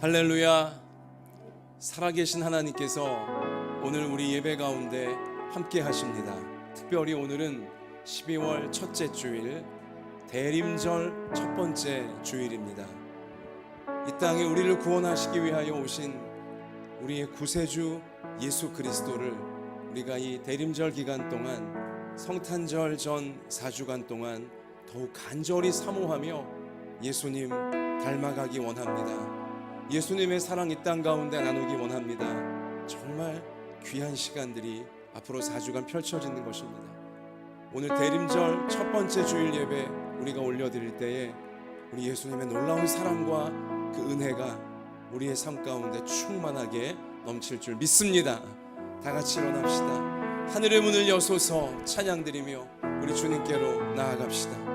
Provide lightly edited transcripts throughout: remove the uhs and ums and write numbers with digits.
할렐루야. 살아계신 하나님께서 오늘 우리 예배 가운데 함께 하십니다. 특별히 오늘은 12월 첫째 주일, 대림절 첫 번째 주일입니다. 이 땅에 우리를 구원하시기 위하여 오신 우리의 구세주 예수 그리스도를 우리가 이 대림절 기간 동안, 성탄절 전 4주간 동안 더욱 간절히 사모하며 예수님 닮아가기 원합니다. 예수님의 사랑 이 땅 가운데 나누기 원합니다. 정말 귀한 시간들이 앞으로 4주간 펼쳐지는 것입니다. 오늘 대림절 첫 번째 주일 예배 우리가 올려드릴 때에 우리 예수님의 놀라운 사랑과 그 은혜가 우리의 삶 가운데 충만하게 넘칠 줄 믿습니다. 다 같이 일어납시다. 하늘의 문을 여소서 찬양드리며 우리 주님께로 나아갑시다.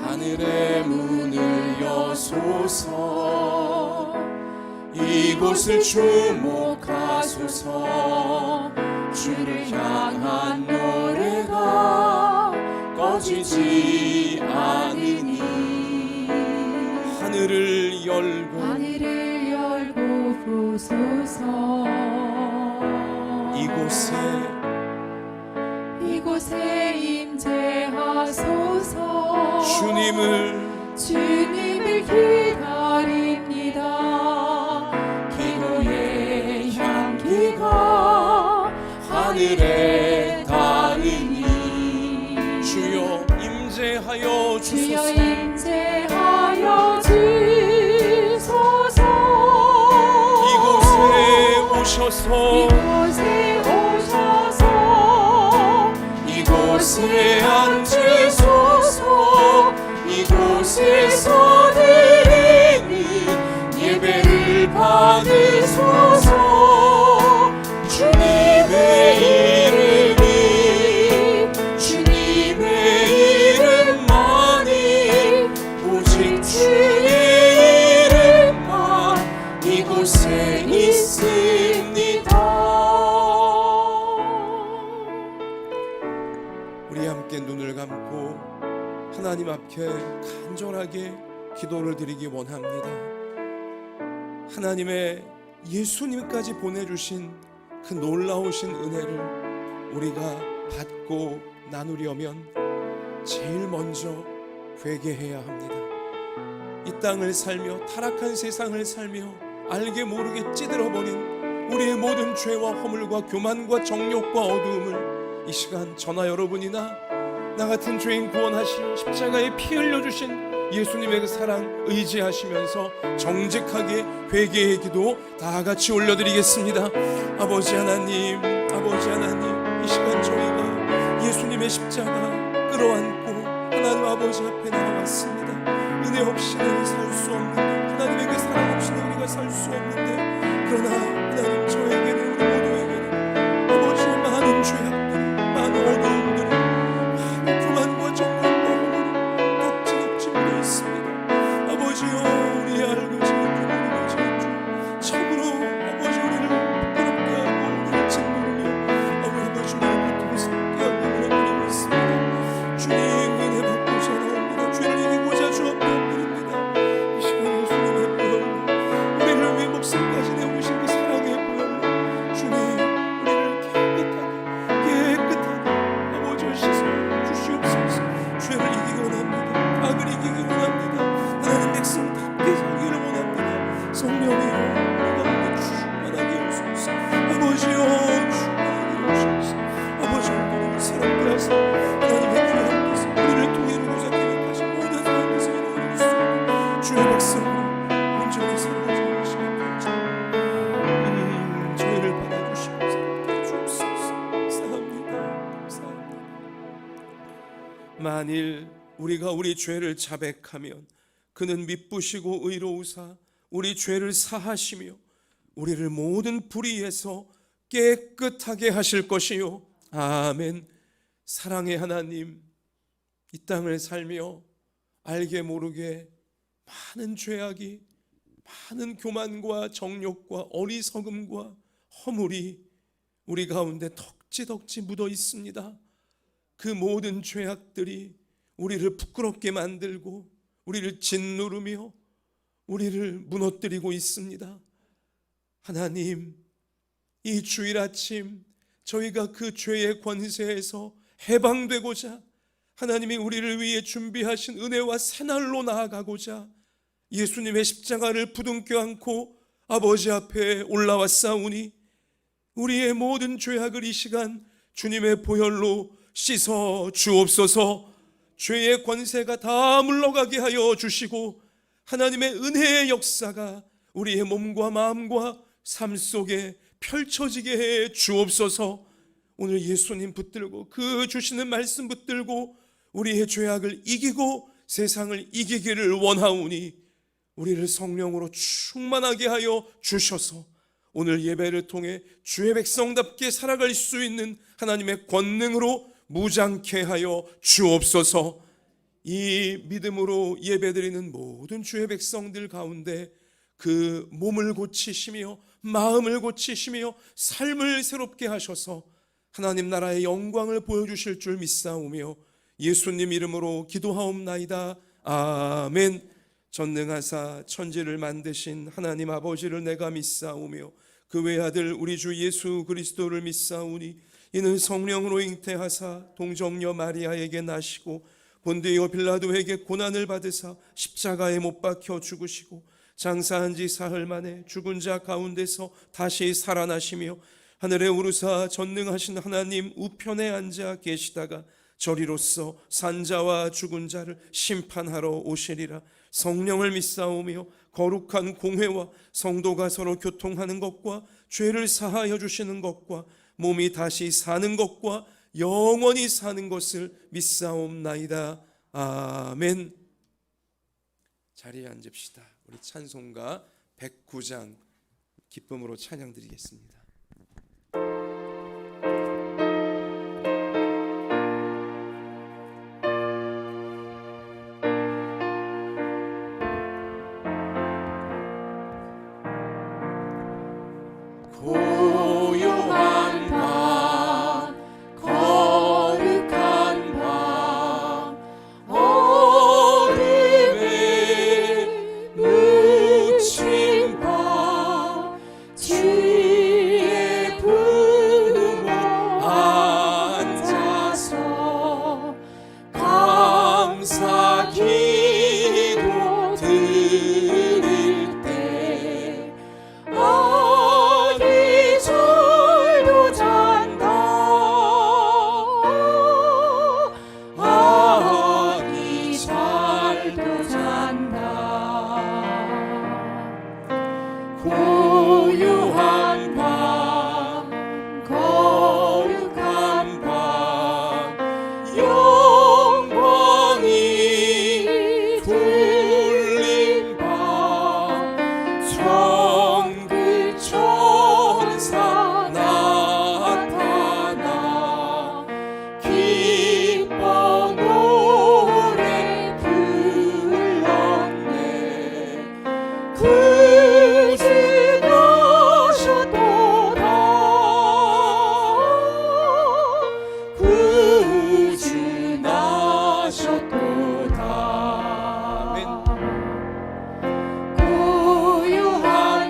하늘의 문을 여소서, 이곳을 주목하소서. 주를 향한 노래가 꺼지지 않으니 하늘을 열고 보소서. 이곳에 임재하소서. 주님을 기다립니다. 기도의 향기가 하늘에 닿으니 주여 임재하여 주소서. 이곳에 오셔서 이곳에 앉으소서. 이곳에서 드리는 예배를 받으소서. 주님의 이름만이, 오직 주의 이름만 이곳에 있습니다. 우리 함께 눈을 감고 하나님 앞에 간절하게 기도를 드리기 원합니다. 하나님의 예수님까지 보내주신 그 놀라우신 은혜를 우리가 받고 나누려면 제일 먼저 회개해야 합니다. 이 땅을 살며 타락한 세상을 살며 알게 모르게 찌들어버린 우리의 모든 죄와 허물과 교만과 정욕과 어두움을 이 시간 저나 여러분이나 나 같은 죄인 구원하신 십자가에 피 흘려주신 예수님의 그 사랑 의지하시면서 정직하게 회개의 기도 다 같이 올려드리겠습니다. 아버지 하나님, 이 시간 저희가 예수님의 십자가 끌어안고 하나님 아버지 앞에 나왔습니다. 은혜 없이는 살 수 없는데, 하나님의 그 사랑 없이는 우리가 살 수 없는데, 그러나 하나님 저에게는, 우리 모두에게는 아버지의 많은 죄악들, 많은 어두움들, 교만과 정욕과 허물이 덕지 묻어 있습니다. 아버지여, 우리 알고 지은 참으로 아버지 우리를 부끄럽게 하고 우리를 짓누르며 아버지 우리를 고통스럽게 하고 무너뜨리고 있습니다. 주님 은혜 받고자 나옵니다. 죄를 이기고자 주 앞에 엎드립니다. 이 시간 예수님의 보혈로, 우리를 위해 목숨까지 내오신 그 사랑의 보혈로 주님 우리를 깨끗하게 아버지여 씻어 주시옵소서. 죄를 이기기 원합니다. 악을 이기기 원합니다. 하나님 백성답게 살기를 원합니다. 성령이여 우리 가운데 충만하게 오소서. 아버지여 충만하게 오소서. 아버지 오늘을 새롭게 하사 하나님의 귀한 뜻을 우리를 통해 이루고자 계획하신 모든 사람께서 이루어질 수 있는 주의 백성으로 온전히 살아가는 시간 되자. 저희를 받아주시고 새롭게 주옵소서. 감사합니다. 만일 우리가 우리 죄를 자백하면 그는 미쁘시고 의로우사 우리 죄를 사하시며 우리를 모든 불의에서 깨끗하게 하실 것이요. 아멘. 사랑의 하나님, 이 땅을 살며 알게 모르게 많은 죄악이 많은 교만과 정욕과 어리석음과 허물이 우리 가운데 덕지덕지 묻어 있습니다. 그 모든 죄악들이 우리를 부끄럽게 만들고 우리를 짓누르며 우리를 무너뜨리고 있습니다. 하나님, 이 주일 아침 저희가 그 죄의 권세에서 해방되고자 하나님이 우리를 위해 준비하신 은혜와 새날로 나아가고자 예수님의 십자가를 부둥켜 안고 아버지 앞에 올라왔사오니 우리의 모든 죄악을 이 시간 주님의 보혈로 씻어 주옵소서. 죄의 권세가 다 물러가게 하여 주시고 하나님의 은혜의 역사가 우리의 몸과 마음과 삶 속에 펼쳐지게 해 주옵소서. 오늘 예수님 붙들고 그 주시는 말씀 붙들고 우리의 죄악을 이기고 세상을 이기기를 원하오니 우리를 성령으로 충만하게 하여 주셔서 오늘 예배를 통해 주의 백성답게 살아갈 수 있는 하나님의 권능으로 무장케 하여 주옵소서. 이 믿음으로 예배드리는 모든 주의 백성들 가운데 그 몸을 고치시며 마음을 고치시며 삶을 새롭게 하셔서 하나님 나라의 영광을 보여주실 줄 믿사오며 예수님 이름으로 기도하옵나이다. 아멘. 전능하사 천지를 만드신 하나님 아버지를 내가 믿사오며 그 외아들 우리 주 예수 그리스도를 믿사오니 이는 성령으로 잉태하사 동정녀 마리아에게 나시고 본디오 빌라도에게 고난을 받으사 십자가에 못 박혀 죽으시고 장사한 지 사흘 만에 죽은 자 가운데서 다시 살아나시며 하늘에 오르사 전능하신 하나님 우편에 앉아 계시다가 저리로서 산자와 죽은 자를 심판하러 오시리라. 성령을 믿사오며 거룩한 공회와 성도가 서로 교통하는 것과 죄를 사하여 주시는 것과 몸이 다시 사는 것과 영원히 사는 것을 믿사옵나이다. 아멘. 자리에 앉읍시다. 우리 찬송가 109장 기쁨으로 찬양 드리겠습니다. 고요한 밤 거룩한 밤 어둠에 묻힌 밤 주의 품에 앉아서 감사 기도 드릴 때 아기 잘도 잔다. 아기 잘도 잔다. 고요한 밤 거룩한 밤 영광이 풀린 밤 천국 천사 나타나 기뻐 노래 불렀네. 구주 나셨도다. 구주 나셨도다. 고요한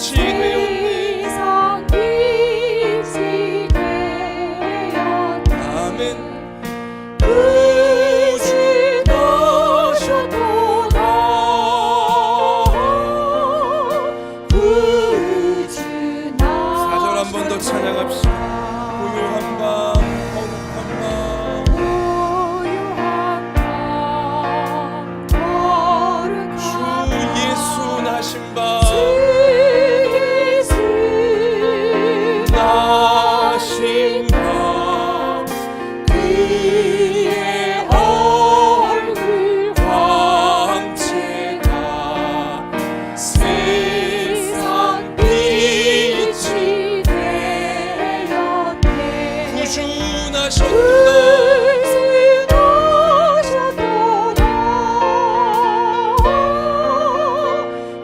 빛이 되었네. 세상 빛이 되었네. 아멘. 구주 나셨도다. 구주 나셨도다. 4절 한 번 더 찬양합시다. 고요한 밤, 거룩한 밤, 고요한 밤, 거룩한 주 예수 나신 밤, 주 예수 나신 밤, 그의 얼굴 광채가 세상 빛이 되었네. 구주 나셨도다. 구주 나셨도다.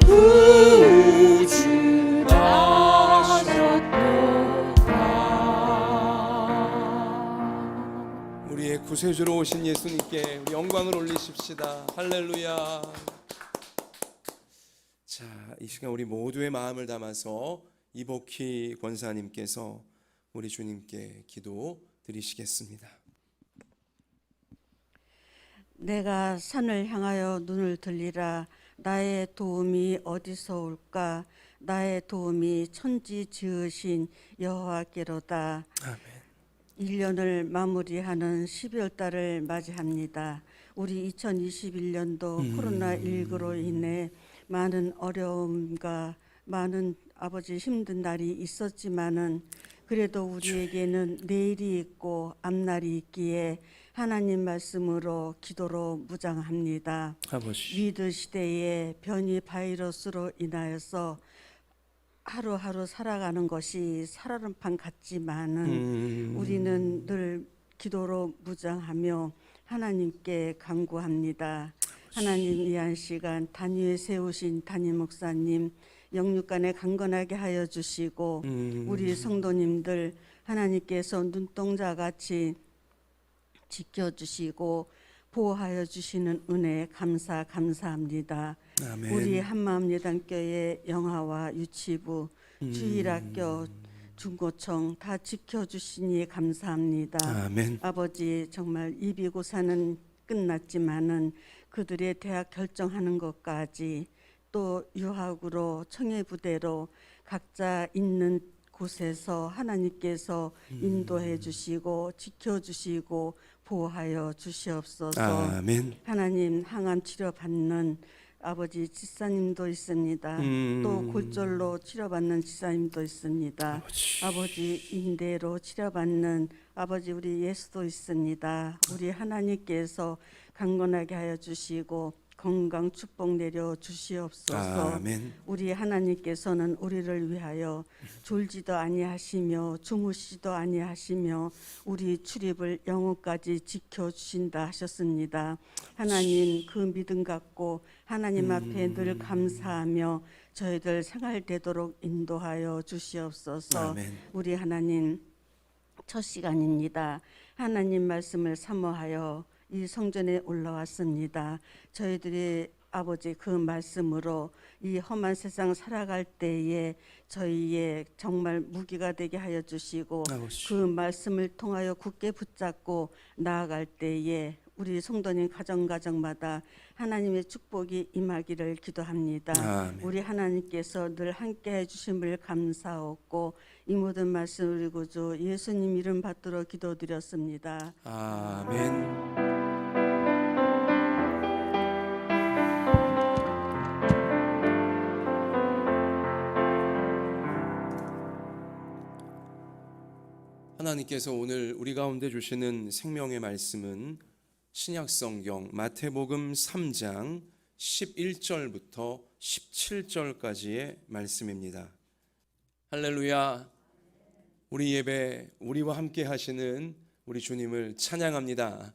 구주 나셨도다. 우리의 구세주로 오신 예수님께 우리 영광을 올리십시다. 할렐루야. 자, 이 시간 우리 모두의 마음을 담아서 이복희 권사님께서 우리 주님께 기도 드리시겠습니다. 내가 산을 향하여 눈을 들리라. 나의 도움이 어디서 올까? 나의 도움이 천지 지으신 여호와께로다. 아멘. 1년을 마무리하는 12월 달을 맞이합니다. 우리 2021년도 코로나19로 인해 많은 어려움과 많은 아버지 힘든 날이 있었지만은 그래도 우리에게는 내일이 있고 앞날이 있기에 하나님 말씀으로 기도로 무장합니다. 아버지. 위드 시대의 변이 바이러스로 인하여서 하루하루 살아가는 것이 살얼음판 같지만은 우리는 늘 기도로 무장하며 하나님께 간구합니다. 하나님, 이 한 시간 단위에 세우신 담임 목사님 영육간에 강건하게 하여 주시고 우리 성도님들 하나님께서 눈동자같이 지켜주시고 보호하여 주시는 은혜에 감사합니다. 아멘. 우리 한마음예단교회 영화와 유치부, 주일학교, 중고청 다 지켜주시니 감사합니다. 아멘. 아버지, 정말 이비고사는 끝났지만은 그들의 대학 결정하는 것까지 또 유학으로 청해부대로 각자 있는 곳에서 하나님께서 인도해 주시고 지켜주시고 보호하여 주시옵소서. 아멘. 하나님, 항암 치료받는 아버지 지사님도 있습니다. 또 골절로 치료받는 지사님도 있습니다. 아버지 인대로 치료받는 아버지 우리 예수도 있습니다. 우리 하나님께서 강건하게 하여 주시고 건강 축복 내려 주시옵소서. 아멘. 우리 하나님께서는 우리를 위하여 졸지도 아니하시며 주무시지도 아니하시며 우리 출입을 영혼까지 지켜주신다 하셨습니다. 하나님, 그 믿음 갖고 하나님 앞에 늘 감사하며 저희들 생활되도록 인도하여 주시옵소서. 아멘. 우리 하나님, 첫 시간입니다. 하나님 말씀을 사모하여 이 성전에 올라왔습니다. 저희들이 아버지 그 말씀으로 이 험한 세상 살아갈 때에 저희의 정말 무기가 되게 하여 주시고 아버지. 그 말씀을 통하여 굳게 붙잡고 나아갈 때에 우리 성도님 가정마다 하나님의 축복이 임하기를 기도합니다. 아멘. 우리 하나님께서 늘 함께해 주심을 감사하고 이 모든 말씀 우리 구주 예수님 이름 받들어 기도드렸습니다. 아멘. 하나님께서 오늘 우리 가운데 주시는 생명의 말씀은 신약성경 마태복음 3장 11절부터 17절까지의 말씀입니다. 할렐루야. 우리 예배 우리와 함께 하시는 우리 주님을 찬양합니다.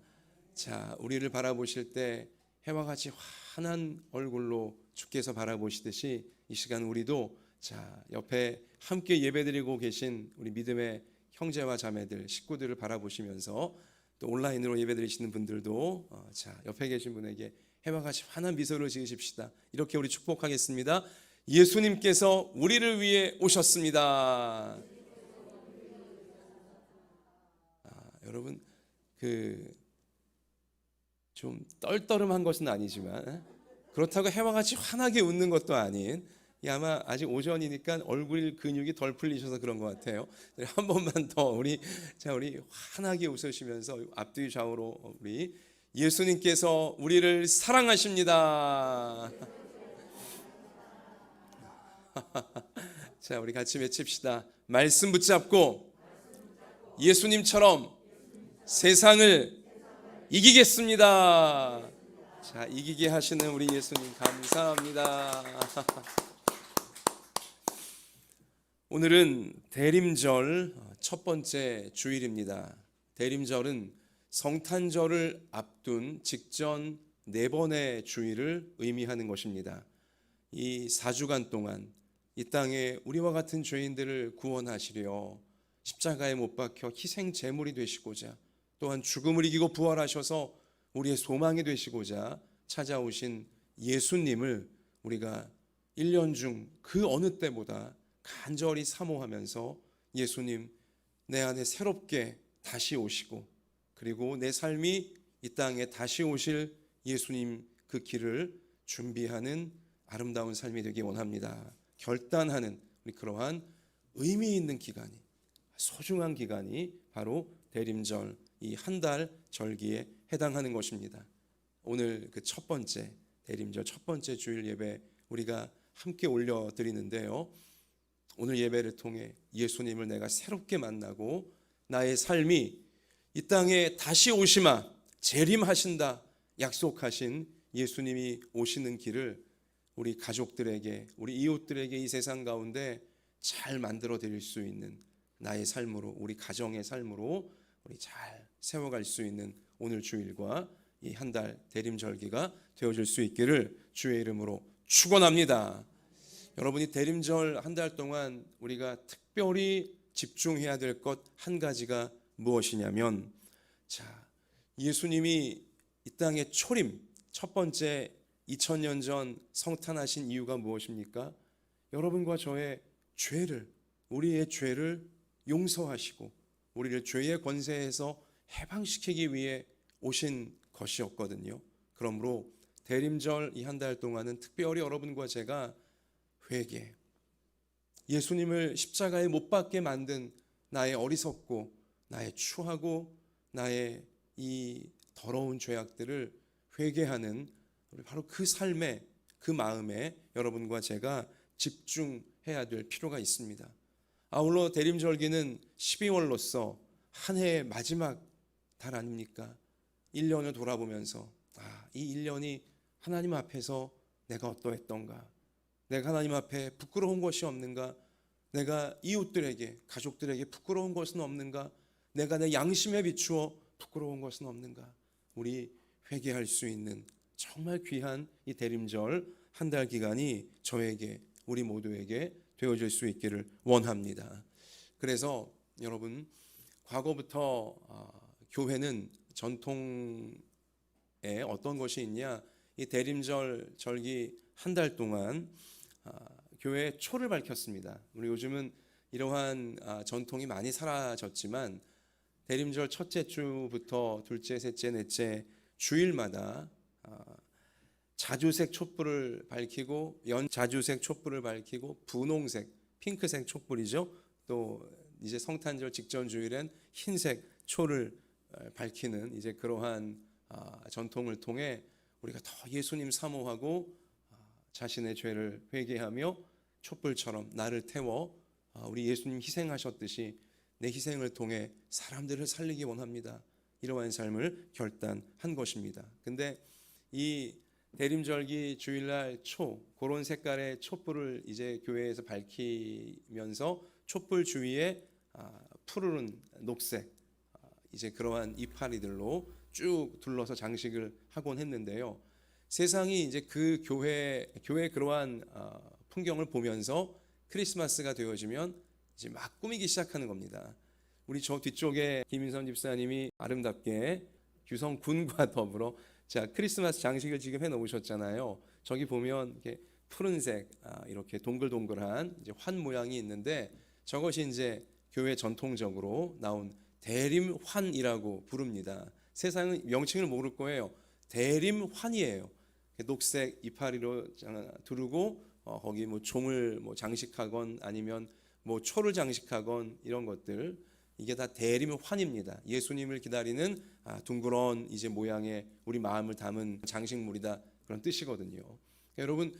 자, 우리를 바라보실 때 해와 같이 환한 얼굴로 주께서 바라보시듯이 이 시간 우리도 자, 옆에 함께 예배드리고 계신 우리 믿음의 형제와 자매들, 식구들을 바라보시면서 또 온라인으로 예배드리시는 분들도 자, 옆에 계신 분에게 해와 같이 환한 미소를 지으십시다. 이렇게 우리 축복하겠습니다. 예수님께서 우리를 위해 오셨습니다. 여러분 좀 떨떠름한 것은 아니지만 그렇다고 해와 같이 환하게 웃는 것도 아닌, 아마 아직 오전이니까 얼굴 근육이 덜 풀리셔서 그런 것 같아요. 한 번만 더 우리 환하게 웃으시면서 앞뒤 좌우로 우리 예수님께서 우리를 사랑하십니다. 자, 우리 같이 외칩시다. 말씀 붙잡고 예수님처럼 세상을 이기겠습니다. 자, 이기게 하시는 우리 예수님 감사합니다. 오늘은 대림절 첫 번째 주일입니다. 대림절은 성탄절을 앞둔 직전 4번의 주일을 의미하는 것입니다. 이 4주간 동안 이 땅에 우리와 같은 죄인들을 구원하시려 십자가에 못 박혀 희생 제물이 되시고자, 또한 죽음을 이기고 부활하셔서 우리의 소망이 되시고자 찾아오신 예수님을 우리가 1년 중 그 어느 때보다 간절히 사모하면서, 예수님 내 안에 새롭게 다시 오시고, 그리고 내 삶이 이 땅에 다시 오실 예수님 그 길을 준비하는 아름다운 삶이 되기 원합니다. 결단하는 우리 그러한 의미 있는 기간이, 소중한 기간이 바로 대림절, 이 한 달 절기에 해당하는 것입니다. 오늘 그 첫 번째 대림절 첫 번째 주일 예배 우리가 함께 올려드리는데요, 오늘 예배를 통해 예수님을 내가 새롭게 만나고 나의 삶이 이 땅에 다시 오시마 재림하신다 약속하신 예수님이 오시는 길을 우리 가족들에게, 우리 이웃들에게 이 세상 가운데 잘 만들어 드릴 수 있는 나의 삶으로, 우리 가정의 삶으로 우리 잘 세워갈 수 있는 오늘 주일과 이 한 달 대림절기가 되어질 수 있기를 주의 이름으로 축원합니다. 여러분이 대림절 한 달 동안 우리가 특별히 집중해야 될 것 한 가지가 무엇이냐면, 자, 예수님이 이 땅에 초림 첫 번째 2000년 전 성탄하신 이유가 무엇입니까? 여러분과 저의 죄를, 우리의 죄를 용서하시고 우리를 죄의 권세에서 해방시키기 위해 오신 것이었거든요. 그러므로 대림절 이 한 달 동안은 특별히 여러분과 제가 회개, 예수님을 십자가에 못 박게 만든 나의 어리석고 나의 추하고 나의 이 더러운 죄악들을 회개하는 바로 그 삶에, 그 마음에 여러분과 제가 집중해야 될 필요가 있습니다. 아울러 대림절기는 12월로서 한 해의 마지막 달 아닙니까? 1년을 돌아보면서 이 1년이 하나님 앞에서 내가 어떠했던가, 내가 하나님 앞에 부끄러운 것이 없는가, 내가 이웃들에게, 가족들에게 부끄러운 것은 없는가, 내가 내 양심에 비추어 부끄러운 것은 없는가, 우리 회개할 수 있는 정말 귀한 이 대림절 한 달 기간이 저에게, 우리 모두에게 되어질 수 있기를 원합니다. 그래서 여러분, 과거부터 교회는 전통에 어떤 것이 있냐, 이 대림절 절기 한 달 동안 교회에 초를 밝혔습니다. 우리 요즘은 이러한 전통이 많이 사라졌지만 대림절 첫째 주부터 둘째, 셋째, 넷째 주일마다 자주색 촛불을 밝히고, 연자주색 촛불을 밝히고, 분홍색, 핑크색 촛불이죠. 또 이제 성탄절 직전 주일엔 흰색 초를 밝히는 이제 그러한 전통을 통해 우리가 더 예수님 사모하고 자신의 죄를 회개하며 촛불처럼 나를 태워 우리 예수님 희생하셨듯이 내 희생을 통해 사람들을 살리기 원합니다. 이러한 삶을 결단한 것입니다. 근데 이 대림절기 주일날 그런 색깔의 촛불을 이제 교회에서 밝히면서 촛불 주위에 푸르른 녹색 이제 그러한 이파리들로 쭉 둘러서 장식을 하곤 했는데요. 세상이 이제 그 교회 그러한 풍경을 보면서 크리스마스가 되어지면 이제 막 꾸미기 시작하는 겁니다. 우리 저 뒤쪽에 김인선 집사님이 아름답게 규성군과 더불어 자 크리스마스 장식을 지금 해놓으셨잖아요. 저기 보면 이렇게 푸른색 이렇게 동글동글한 이제 환 모양이 있는데 저것이 이제 교회 전통적으로 나온 대림환이라고 부릅니다. 세상은 명칭을 모를 거예요. 대림환이에요. 녹색 이파리로 두르고 거기 뭐 종을 뭐 장식하건 아니면 뭐 초를 장식하건 이런 것들, 이게 다 대림환입니다. 예수님을 기다리는 둥그런 이제 모양의 우리 마음을 담은 장식물이다, 그런 뜻이거든요. 여러분,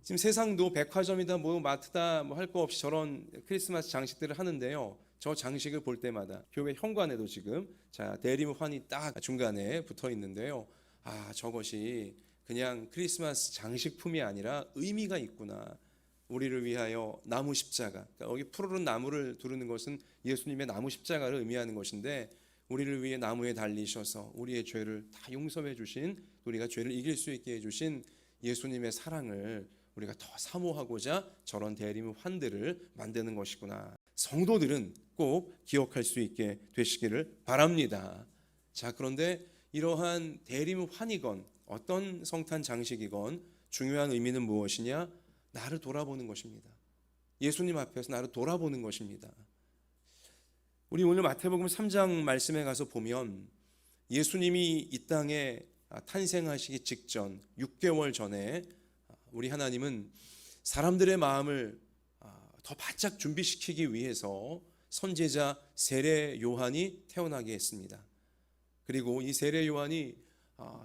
지금 세상도 백화점이다 뭐 마트다 뭐 할 거 없이 저런 크리스마스 장식들을 하는데요. 저 장식을 볼 때마다 교회 현관에도 지금 대림환이 딱 중간에 붙어 있는데요. 저것이 그냥 크리스마스 장식품이 아니라 의미가 있구나. 우리를 위하여 나무 십자가, 그러니까 여기 푸르른 나무를 두르는 것은 예수님의 나무 십자가를 의미하는 것인데, 우리를 위해 나무에 달리셔서 우리의 죄를 다 용서해 주신, 우리가 죄를 이길 수 있게 해주신 예수님의 사랑을 우리가 더 사모하고자 저런 대림환들을 만드는 것이구나. 성도들은 꼭 기억할 수 있게 되시기를 바랍니다. 자, 그런데 이러한 대림환이건 어떤 성탄 장식이건 중요한 의미는 무엇이냐? 나를 돌아보는 것입니다. 예수님 앞에서 나를 돌아보는 것입니다. 우리 오늘 마태복음 3장 말씀에 가서 보면 예수님이 이 땅에 탄생하시기 직전 6개월 전에 우리 하나님은 사람들의 마음을 더 바짝 준비시키기 위해서 선지자 세례 요한이 태어나게 했습니다. 그리고 이 세례 요한이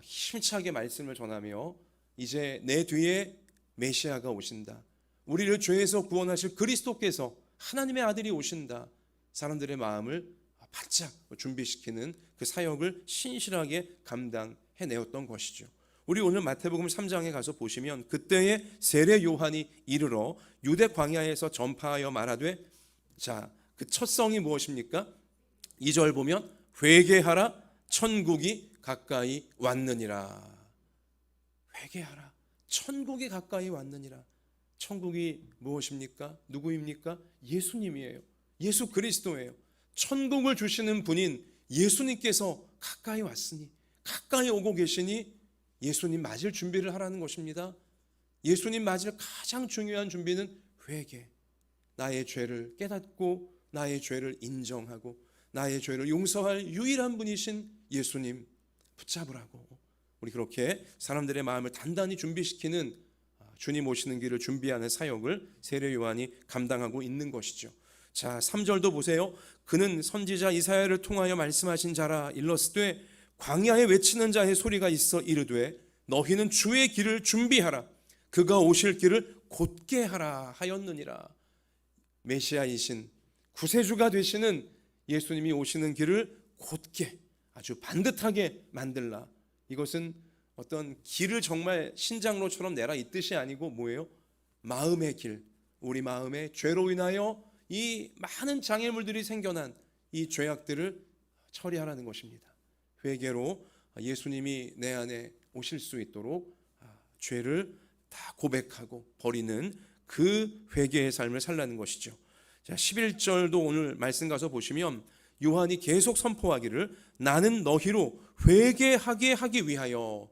힘차게 말씀을 전하며 이제 내 뒤에 메시아가 오신다, 우리를 죄에서 구원하실 그리스도께서 하나님의 아들이 오신다, 사람들의 마음을 바짝 준비시키는 그 사역을 신실하게 감당해내었던 것이죠. 우리 오늘 마태복음 3장에 가서 보시면 그때의 세례 요한이 이르러 유대 광야에서 전파하여 말하되, 자, 그 첫 성이 무엇입니까? 2절 보면 회개하라, 천국이 가까이 왔느니라. 회개하라, 천국이 가까이 왔느니라. 천국이 무엇입니까? 누구입니까? 예수님이에요. 예수 그리스도예요. 천국을 주시는 분인 예수님께서 가까이 왔으니, 가까이 오고 계시니 예수님 맞을 준비를 하라는 것입니다. 예수님 맞을 가장 중요한 준비는 회개, 나의 죄를 깨닫고 나의 죄를 인정하고 나의 죄를 용서할 유일한 분이신 예수님 붙잡으라고, 우리 그렇게 사람들의 마음을 단단히 준비시키는 주님 오시는 길을 준비하는 사역을 세례 요한이 감당하고 있는 것이죠. 자, 3절도 보세요. 그는 선지자 이사야를 통하여 말씀하신 자라. 일렀으되 광야에 외치는 자의 소리가 있어 이르되 너희는 주의 길을 준비하라, 그가 오실 길을 곧게 하라 하였느니라. 메시아이신 구세주가 되시는 예수님이 오시는 길을 곧게, 아주 반듯하게 만들라. 이것은 어떤 길을 정말 신장로처럼 내라 이 뜻이 아니고 뭐예요? 마음의 길, 우리 마음의 죄로 인하여 이 많은 장애물들이 생겨난 이 죄악들을 처리하라는 것입니다. 회개로 예수님이 내 안에 오실 수 있도록 죄를 다 고백하고 버리는 그 회개의 삶을 살라는 것이죠. 자, 11절도 오늘 말씀 가서 보시면 요한이 계속 선포하기를 나는 너희로 회개하게 하기 위하여,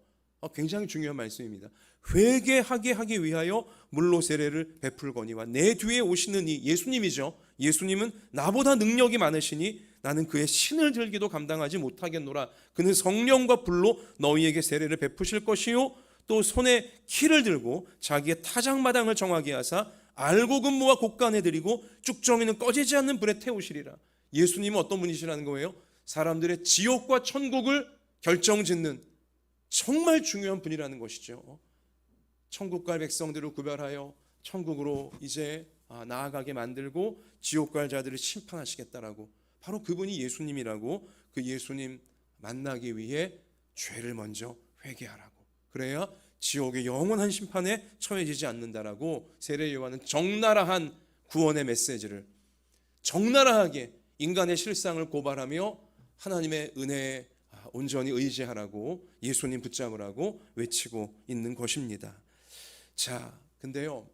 굉장히 중요한 말씀입니다. 회개하게 하기 위하여 물로 세례를 베풀거니와 내 뒤에 오시는 이 예수님이죠. 예수님은 나보다 능력이 많으시니 나는 그의 신을 들기도 감당하지 못하겠노라. 그는 성령과 불로 너희에게 세례를 베푸실 것이요 또 손에 키를 들고 자기의 타작마당을 정하게 하사 알고 근무와 곡간에 드리고 쭉정이는 꺼지지 않는 불에 태우시리라. 예수님은 어떤 분이시라는 거예요? 사람들의 지옥과 천국을 결정짓는 정말 중요한 분이라는 것이죠. 천국 갈 백성들을 구별하여 천국으로 이제 나아가게 만들고 지옥 갈 자들을 심판하시겠다라고, 바로 그분이 예수님이라고. 그 예수님 만나기 위해 죄를 먼저 회개하라고, 그래야 지옥의 영원한 심판에 처해지지 않는다라고 세례 요한은 적나라한 구원의 메시지를 적나라하게 인간의 실상을 고발하며 하나님의 은혜에 온전히 의지하라고, 예수님 붙잡으라고 외치고 있는 것입니다. 자, 근데요,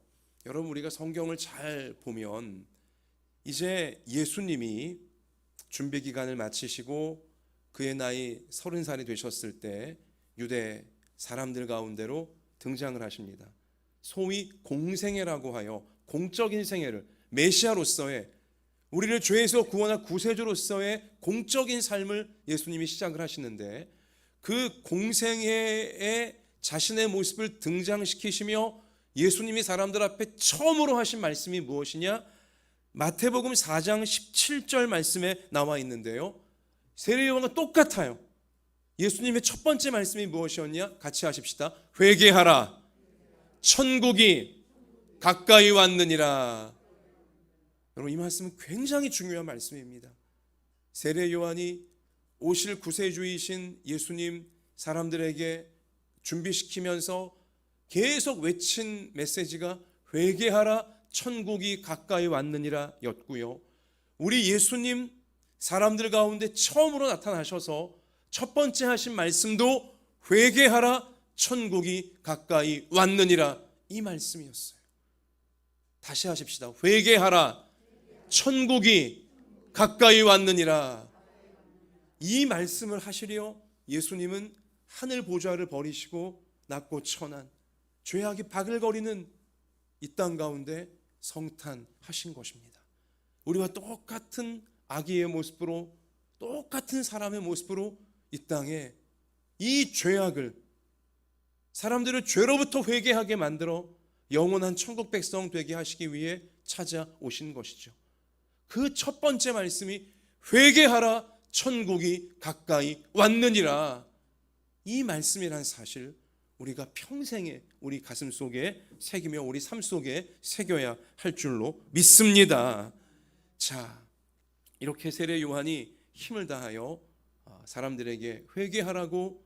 여러분, 우리가 성경을 잘 보면 이제 예수님이 준비 기간을 마치시고 그의 나이 30살이 되셨을 때 유대 사람들 가운데로 등장을 하십니다. 소위 공생애라고 하여 공적인 생애를, 메시아로서의, 우리를 죄에서 구원할 구세주로서의 공적인 삶을 예수님이 시작을 하시는데, 그 공생애의 자신의 모습을 등장시키시며 예수님이 사람들 앞에 처음으로 하신 말씀이 무엇이냐? 마태복음 4장 17절 말씀에 나와 있는데요, 세례요한과 똑같아요. 예수님의 첫 번째 말씀이 무엇이었냐? 같이 하십시다. 회개하라, 천국이 가까이 왔느니라. 여러분, 이 말씀은 굉장히 중요한 말씀입니다. 세례요한이 오실 구세주이신 예수님 사람들에게 준비시키면서 계속 외친 메시지가 회개하라, 천국이 가까이 왔느니라 였고요, 우리 예수님 사람들 가운데 처음으로 나타나셔서 첫 번째 하신 말씀도 회개하라, 천국이 가까이 왔느니라, 이 말씀이었어요. 다시 하십시다. 회개하라, 천국이 가까이 왔느니라. 이 말씀을 하시려 예수님은 하늘 보좌를 버리시고 낮고 천한 죄악이 바글거리는 이 땅 가운데 성탄하신 것입니다. 우리와 똑같은 아기의 모습으로, 똑같은 사람의 모습으로 이 땅에 이 죄악을, 사람들을 죄로부터 회개하게 만들어 영원한 천국 백성 되게 하시기 위해 찾아오신 것이죠. 그 첫 번째 말씀이 회개하라, 천국이 가까이 왔느니라. 이 말씀이란 사실 우리가 평생에 우리 가슴 속에 새기며 우리 삶 속에 새겨야 할 줄로 믿습니다. 자, 이렇게 세례 요한이 힘을 다하여 사람들에게 회개하라고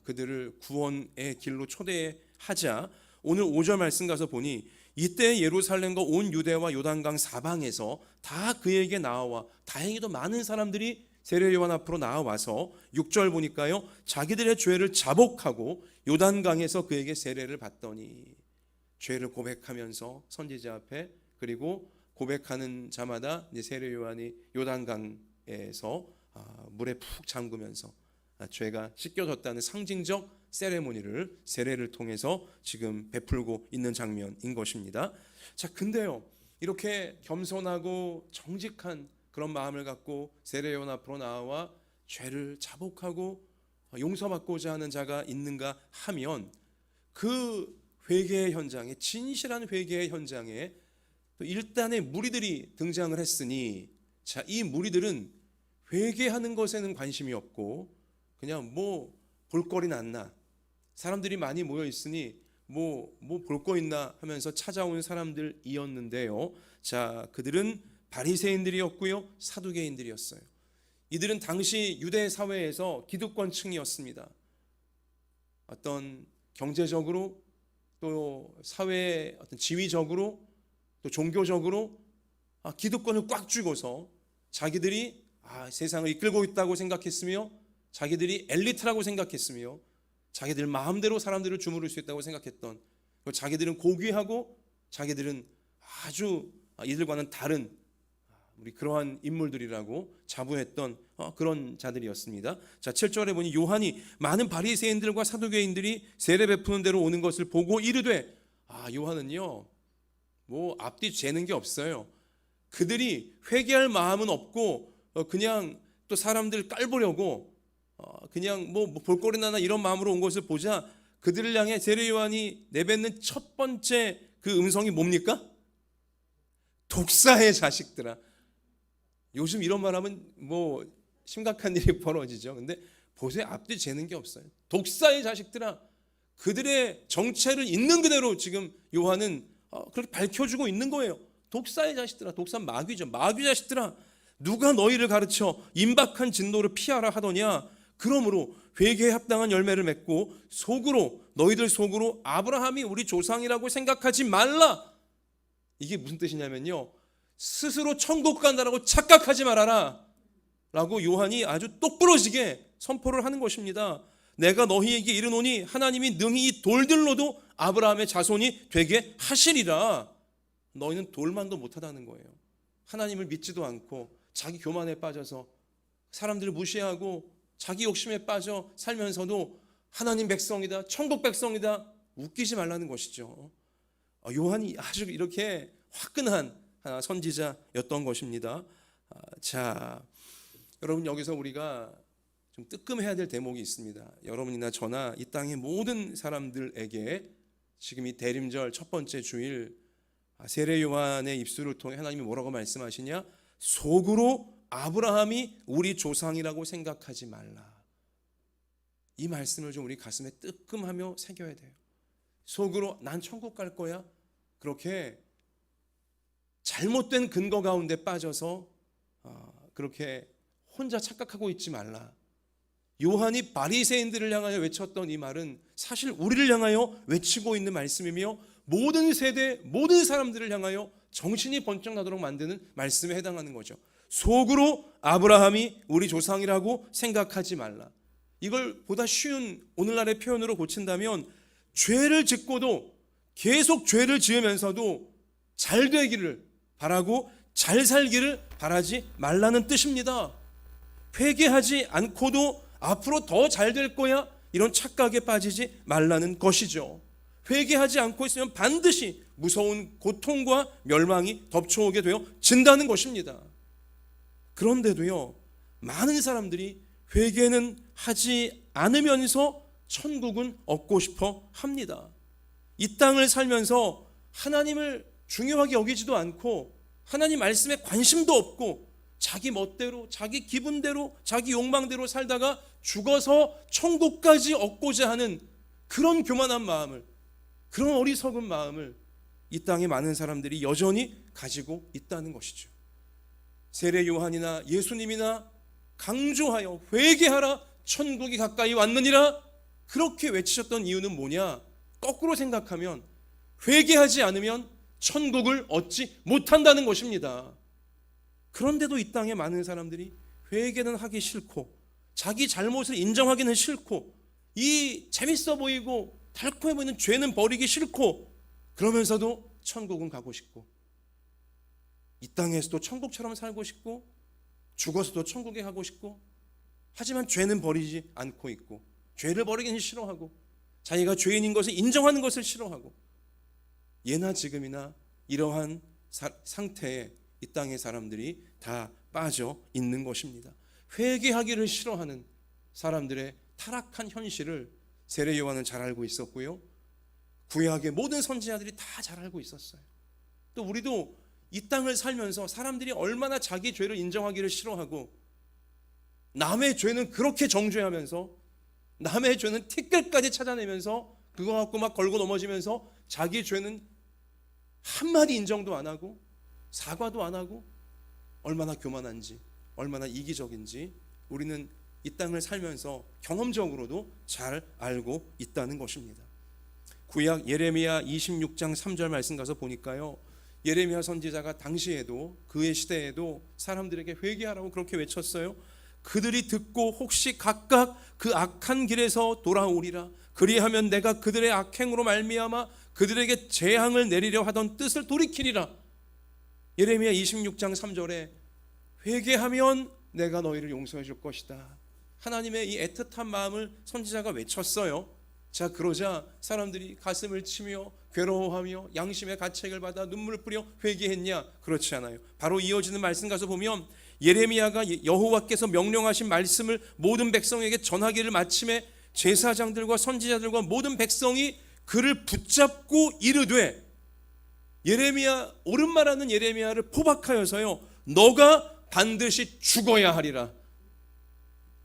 그들을 구원의 길로 초대하자, 오늘 5절 말씀 가서 보니 이때 예루살렘과 온 유대와 요단강 사방에서 다 그에게 나와, 다행히도 많은 사람들이 세례 요한 앞으로 나와서 6절 보니까요, 자기들의 죄를 자복하고 요단강에서 그에게 세례를 받더니, 죄를 고백하면서 선지자 앞에, 그리고 고백하는 자마다 이제 세례 요한이 요단강에서 물에 푹 잠그면서 죄가 씻겨졌다는 상징적 세레모니를, 세례를 통해서 지금 베풀고 있는 장면인 것입니다. 자, 근데요, 이렇게 겸손하고 정직한 그런 마음을 갖고 세례 요한 앞으로 나와 죄를 자복하고 용서받고자 하는 자가 있는가 하면, 그 회개의 현장에, 진실한 회개의 현장에 또 일단의 무리들이 등장을 했으니, 자, 이 무리들은 회개하는 것에는 관심이 없고 그냥 뭐 볼거리 났나, 사람들이 많이 모여 있으니 뭐 볼 거 있나 하면서 찾아온 사람들이었는데요, 자, 그들은 바리새인들이었고요, 사두개인들이었어요. 이들은 당시 유대 사회에서 기득권층이었습니다. 어떤 경제적으로, 또 사회의 어떤 지위적으로, 또 종교적으로 기득권을 꽉 쥐고서 자기들이 세상을 이끌고 있다고 생각했으며, 자기들이 엘리트라고 생각했으며, 자기들 마음대로 사람들을 주무를 수 있다고 생각했던, 자기들은 고귀하고 자기들은 아주 이들과는 다른 우리 그러한 인물들이라고 자부했던 그런 자들이었습니다. 자, 7절에 보니 요한이 많은 바리새인들과 사두개인들이 세례 베푸는 대로 오는 것을 보고 이르되, 요한은요 뭐 앞뒤 재는 게 없어요. 그들이 회개할 마음은 없고 그냥 또 사람들 깔보려고 그냥 뭐 볼거리나 이런 마음으로 온 것을 보자, 그들을 향해 세례 요한이 내뱉는 첫 번째 그 음성이 뭡니까? 독사의 자식들아. 요즘 이런 말하면 뭐 심각한 일이 벌어지죠. 근데 보세요, 앞뒤 재는 게 없어요. 독사의 자식들아. 그들의 정체를 있는 그대로 지금 요한은 그렇게 밝혀주고 있는 거예요. 독사의 자식들아. 독사 마귀죠. 마귀 자식들아, 누가 너희를 가르쳐 임박한 진노를 피하라 하더냐. 그러므로 회개에 합당한 열매를 맺고 속으로, 너희들 속으로 아브라함이 우리 조상이라고 생각하지 말라. 이게 무슨 뜻이냐면요, 스스로 천국 간다라고 착각하지 말아라 라고 요한이 아주 똑부러지게 선포를 하는 것입니다. 내가 너희에게 이르노니 하나님이 능히 이 돌들로도 아브라함의 자손이 되게 하시리라. 너희는 돌만도 못하다는 거예요. 하나님을 믿지도 않고 자기 교만에 빠져서 사람들을 무시하고 자기 욕심에 빠져 살면서도 하나님 백성이다, 천국 백성이다, 웃기지 말라는 것이죠. 요한이 아주 이렇게 화끈한 선지자였던 것입니다. 자, 여러분, 여기서 우리가 좀 뜨끔해야 될 대목이 있습니다. 여러분이나 저나 이 땅의 모든 사람들에게 지금 이 대림절 첫 번째 주일 세례 요한의 입술을 통해 하나님이 뭐라고 말씀하시냐? 속으로 아브라함이 우리 조상이라고 생각하지 말라. 이 말씀을 좀 우리 가슴에 뜨끔하며 새겨야 돼요. 속으로 난 천국 갈 거야, 그렇게 잘못된 근거 가운데 빠져서 그렇게 혼자 착각하고 있지 말라. 요한이 바리새인들을 향하여 외쳤던 이 말은 사실 우리를 향하여 외치고 있는 말씀이며 모든 세대 모든 사람들을 향하여 정신이 번쩍 나도록 만드는 말씀에 해당하는 거죠. 속으로 아브라함이 우리 조상이라고 생각하지 말라. 이걸 보다 쉬운 오늘날의 표현으로 고친다면 죄를 짓고도 계속 죄를 지으면서도 잘 되기를 바라고 잘 살기를 바라지 말라는 뜻입니다. 회개하지 않고도 앞으로 더 잘 될 거야, 이런 착각에 빠지지 말라는 것이죠. 회개하지 않고 있으면 반드시 무서운 고통과 멸망이 덮쳐오게 되어 진다는 것입니다. 그런데도요, 많은 사람들이 회개는 하지 않으면서 천국은 얻고 싶어 합니다. 이 땅을 살면서 하나님을 중요하게 여기지도 않고 하나님 말씀에 관심도 없고 자기 멋대로 자기 기분대로 자기 욕망대로 살다가 죽어서 천국까지 얻고자 하는 그런 교만한 마음을, 그런 어리석은 마음을 이 땅에 많은 사람들이 여전히 가지고 있다는 것이죠. 세례 요한이나 예수님이나 강조하여 회개하라, 천국이 가까이 왔느니라 그렇게 외치셨던 이유는 뭐냐? 거꾸로 생각하면 회개하지 않으면 천국을 얻지 못한다는 것입니다. 그런데도 이 땅에 많은 사람들이 회개는 하기 싫고 자기 잘못을 인정하기는 싫고 이 재밌어 보이고 달콤해 보이는 죄는 버리기 싫고 그러면서도 천국은 가고 싶고 이 땅에서도 천국처럼 살고 싶고 죽어서도 천국에 가고 싶고 하지만 죄는 버리지 않고 있고 죄를 버리기는 싫어하고 자기가 죄인인 것을 인정하는 것을 싫어하고 예나 지금이나 이러한 상태에 이 땅의 사람들이 다 빠져 있는 것입니다. 회개하기를 싫어하는 사람들의 타락한 현실을 세례 요한은 잘 알고 있었고요, 구약의 모든 선지자들이 다 잘 알고 있었어요. 또 우리도 이 땅을 살면서 사람들이 얼마나 자기 죄를 인정하기를 싫어하고 남의 죄는 그렇게 정죄하면서 남의 죄는 티끌까지 찾아내면서 그거 갖고 막 걸고 넘어지면서 자기 죄는 한마디 인정도 안 하고 사과도 안 하고 얼마나 교만한지 얼마나 이기적인지 우리는 이 땅을 살면서 경험적으로도 잘 알고 있다는 것입니다. 구약 예레미야 26장 3절 말씀 가서 보니까요, 예레미야 선지자가 당시에도 그의 시대에도 사람들에게 회개하라고 그렇게 외쳤어요. 그들이 듣고 혹시 각각 그 악한 길에서 돌아오리라. 그리하면 내가 그들의 악행으로 말미암아 그들에게 재앙을 내리려 하던 뜻을 돌이키리라. 예레미야 26장 3절에 회개하면 내가 너희를 용서해 줄 것이다. 하나님의 이 애틋한 마음을 선지자가 외쳤어요. 자, 그러자 사람들이 가슴을 치며 괴로워하며 양심의 가책을 받아 눈물을 뿌려 회개했냐? 그렇지 않아요. 바로 이어지는 말씀 가서 보면 예레미야가 여호와께서 명령하신 말씀을 모든 백성에게 전하기를 마침에 제사장들과 선지자들과 모든 백성이 그를 붙잡고 이르되, 예레미야 옳은 말하는 예레미야를 포박하여서요, 너가 반드시 죽어야 하리라.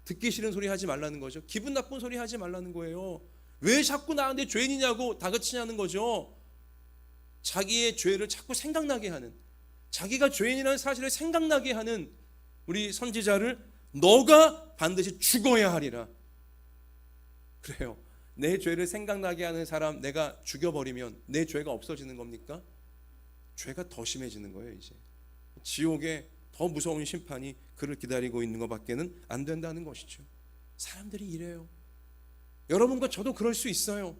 듣기 싫은 소리 하지 말라는 거죠. 기분 나쁜 소리 하지 말라는 거예요. 왜 자꾸 나한테 죄인이냐고 다그치냐는 거죠. 자기의 죄를 자꾸 생각나게 하는, 자기가 죄인이라는 사실을 생각나게 하는 우리 선지자를 너가 반드시 죽어야 하리라. 그래요. 내 죄를 생각나게 하는 사람 내가 죽여버리면 내 죄가 없어지는 겁니까? 죄가 더 심해지는 거예요. 이제 지옥에 더 무서운 심판이 그를 기다리고 있는 것밖에는 안 된다는 것이죠. 사람들이 이래요. 여러분과 저도 그럴 수 있어요.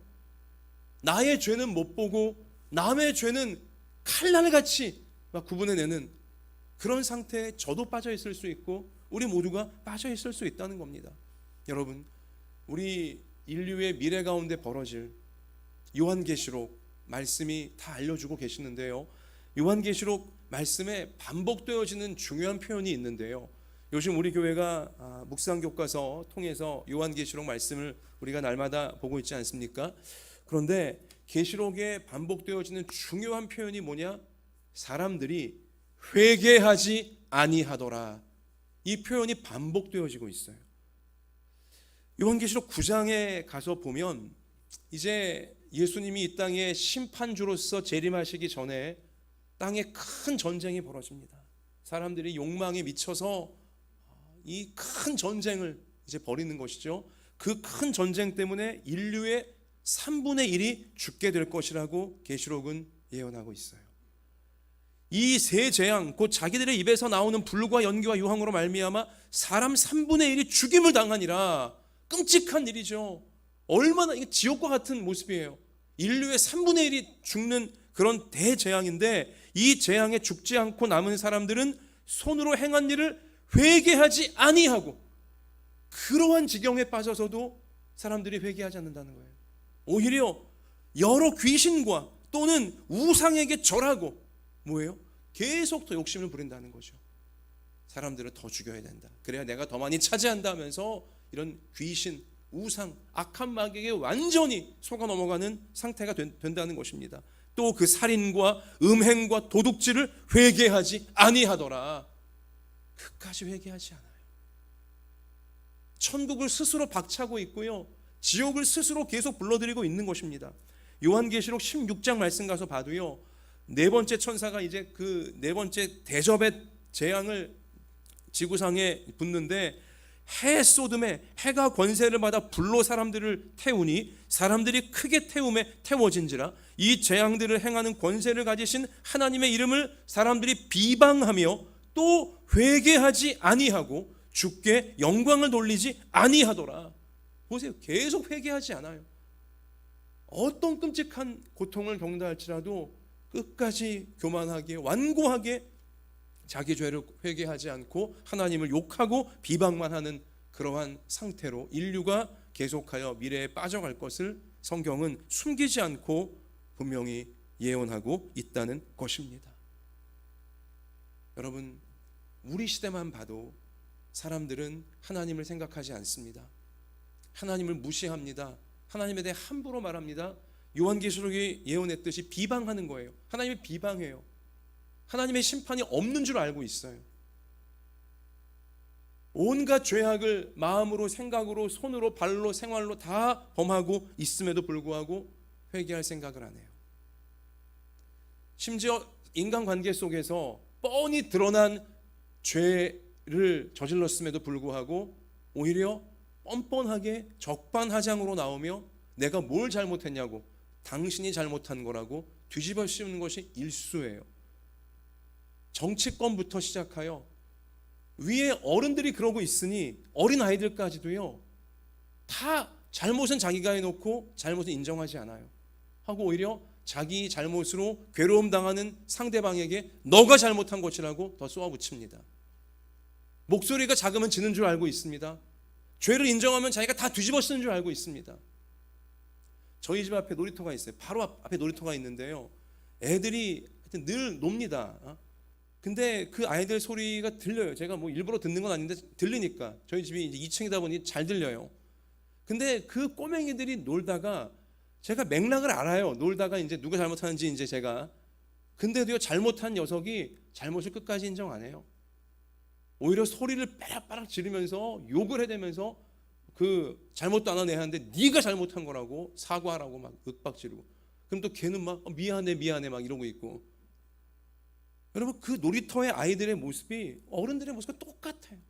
나의 죄는 못 보고 남의 죄는 칼날같이 막 구분해내는 그런 상태에 저도 빠져 있을 수 있고 우리 모두가 빠져 있을 수 있다는 겁니다. 여러분, 우리 인류의 미래 가운데 벌어질 요한계시록 말씀이 다 알려주고 계시는데요. 요한계시록 말씀에 반복되어지는 중요한 표현이 있는데요. 요즘 우리 교회가 묵상 교과서 통해서 요한계시록 말씀을 우리가 날마다 보고 있지 않습니까? 그런데 계시록에 반복되어지는 중요한 표현이 뭐냐? 사람들이 회개하지 아니하더라. 이 표현이 반복되어지고 있어요. 요한계시록 9장에 가서 보면 이제 예수님이 이 땅에 심판주로서 재림하시기 전에 땅에 큰 전쟁이 벌어집니다. 사람들이 욕망에 미쳐서 이 큰 전쟁을 이제 벌이는 것이죠. 그 큰 전쟁 때문에 인류의 3분의 1이 죽게 될 것이라고 계시록은 예언하고 있어요. 이 세 재앙, 곧 자기들의 입에서 나오는 불과 연기와 유황으로 말미암아 사람 3분의 1이 죽임을 당하니라. 끔찍한 일이죠. 얼마나 이게 지옥과 같은 모습이에요. 인류의 3분의 1이 죽는 그런 대재앙인데, 이 재앙에 죽지 않고 남은 사람들은 손으로 행한 일을 회개하지 아니하고, 그러한 지경에 빠져서도 사람들이 회개하지 않는다는 거예요. 오히려 여러 귀신과 또는 우상에게 절하고 뭐예요? 계속 더 욕심을 부린다는 거죠. 사람들을 더 죽여야 된다. 그래야 내가 더 많이 차지한다 하면서 이런 귀신, 우상, 악한 마귀에게 완전히 속아 넘어가는 상태가 된다는 것입니다. 또 그 살인과 음행과 도둑질을 회개하지 아니하더라. 끝까지 회개하지 않아요. 천국을 스스로 박차고 있고요, 지옥을 스스로 계속 불러들이고 있는 것입니다. 요한계시록 16장 말씀 가서 봐도요, 네 번째 천사가 이제 그 네 번째 대접의 재앙을 지구상에 붓는데, 해 쏟음에 해가 권세를 받아 불로 사람들을 태우니 사람들이 크게 태워진지라. 이 재앙들을 행하는 권세를 가지신 하나님의 이름을 사람들이 비방하며 또 회개하지 아니하고 주께 영광을 돌리지 아니하더라. 보세요, 계속 회개하지 않아요. 어떤 끔찍한 고통을 겪는다 할지라도 끝까지 교만하게 완고하게 자기 죄를 회개하지 않고 하나님을 욕하고 비방만 하는 그러한 상태로 인류가 계속하여 미래에 빠져갈 것을 성경은 숨기지 않고 분명히 예언하고 있다는 것입니다. 여러분, 우리 시대만 봐도 사람들은 하나님을 생각하지 않습니다. 하나님을 무시합니다. 하나님에 대해 함부로 말합니다. 요한계시록이 예언했듯이 비방하는 거예요. 하나님을 비방해요. 하나님의 심판이 없는 줄 알고 있어요. 온갖 죄악을 마음으로, 생각으로, 손으로, 발로, 생활로 다 범하고 있음에도 불구하고 회개할 생각을 안 해요. 심지어 인간관계 속에서 뻔히 드러난 죄를 저질렀음에도 불구하고 오히려 뻔뻔하게 적반하장으로 나오며 내가 뭘 잘못했냐고, 당신이 잘못한 거라고 뒤집어 씌우는 것이 일수예요. 정치권부터 시작하여 위에 어른들이 그러고 있으니 어린 아이들까지도요, 다 잘못은 자기가 해놓고 잘못은 인정하지 않아요. 하고 오히려 자기 잘못으로 괴로움 당하는 상대방에게 너가 잘못한 것이라고 더 쏘아붙입니다. 목소리가 작으면 지는 줄 알고 있습니다. 죄를 인정하면 자기가 다 뒤집어 쓰는 줄 알고 있습니다. 저희 집 앞에 놀이터가 있어요. 바로 앞에 놀이터가 있는데요, 애들이 늘 놉니다. 근데 그 아이들 소리가 들려요. 제가 뭐 일부러 듣는 건 아닌데 들리니까. 저희 집이 이제 2층이다 보니 잘 들려요. 근데 그 꼬맹이들이 놀다가 제가 맥락을 알아요. 놀다가 이제 누가 잘못하는지 이제 제가. 근데도요, 잘못한 녀석이 잘못을 끝까지 인정 안 해요. 오히려 소리를 빠락빠락 지르면서 욕을 해대면서 그 잘못도 안 한 애한테 네가 잘못한 거라고 사과하라고 막 윽박 지르고, 그럼 또 걔는 막 미안해 막 이러고 있고. 여러분, 그 놀이터의 아이들의 모습이 어른들의 모습과 똑같아요.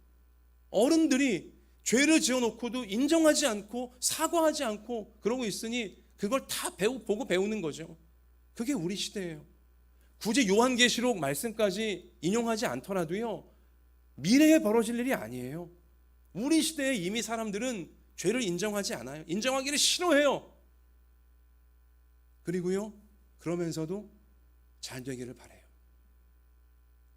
어른들이 죄를 지어놓고도 인정하지 않고 사과하지 않고 그러고 있으니 그걸 다 보고 배우는 거죠. 그게 우리 시대예요. 굳이 요한계시록 말씀까지 인용하지 않더라도요, 미래에 벌어질 일이 아니에요. 우리 시대에 이미 사람들은 죄를 인정하지 않아요. 인정하기를 싫어해요. 그리고요, 그러면서도 잘 되기를 바라요.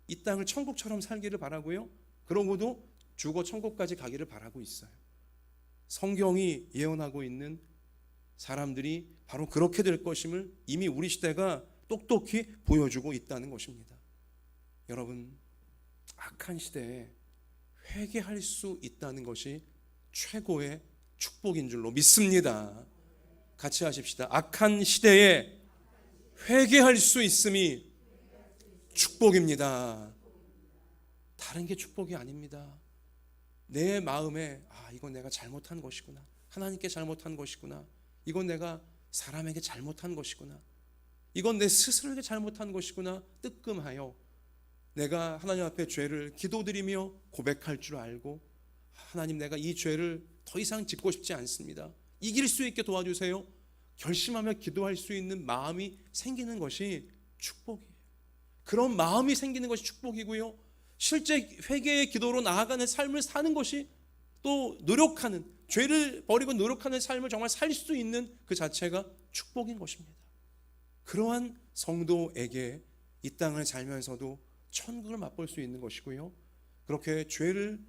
이 땅을 천국처럼 살기를 바라고요, 그러고도 죽어 천국까지 가기를 바라고 있어요. 성경이 예언하고 있는 사람들이 바로 그렇게 될 것임을 이미 우리 시대가 똑똑히 보여주고 있다는 것입니다. 여러분, 악한 시대에 회개할 수 있다는 것이 최고의 축복인 줄로 믿습니다. 같이 하십시다. 악한 시대에 회개할 수 있음이 축복입니다. 다른 게 축복이 아닙니다. 내 마음에 이건 내가 잘못한 것이구나, 하나님께 잘못한 것이구나, 이건 내가 사람에게 잘못한 것이구나, 이건 내 스스로에게 잘못한 것이구나 뜨끔하여 내가 하나님 앞에 죄를 기도드리며 고백할 줄 알고, 하나님, 내가 이 죄를 더 이상 짓고 싶지 않습니다, 이길 수 있게 도와주세요, 결심하며 기도할 수 있는 마음이 생기는 것이 축복이에요. 그런 마음이 생기는 것이 축복이고요, 실제 회개의 기도로 나아가는 삶을 사는 것이 또 노력하는, 죄를 버리고 노력하는 삶을 정말 살 수 있는 그 자체가 축복인 것입니다. 그러한 성도에게 이 땅을 살면서도 천국을 맛볼 수 있는 것이고요, 그렇게 죄를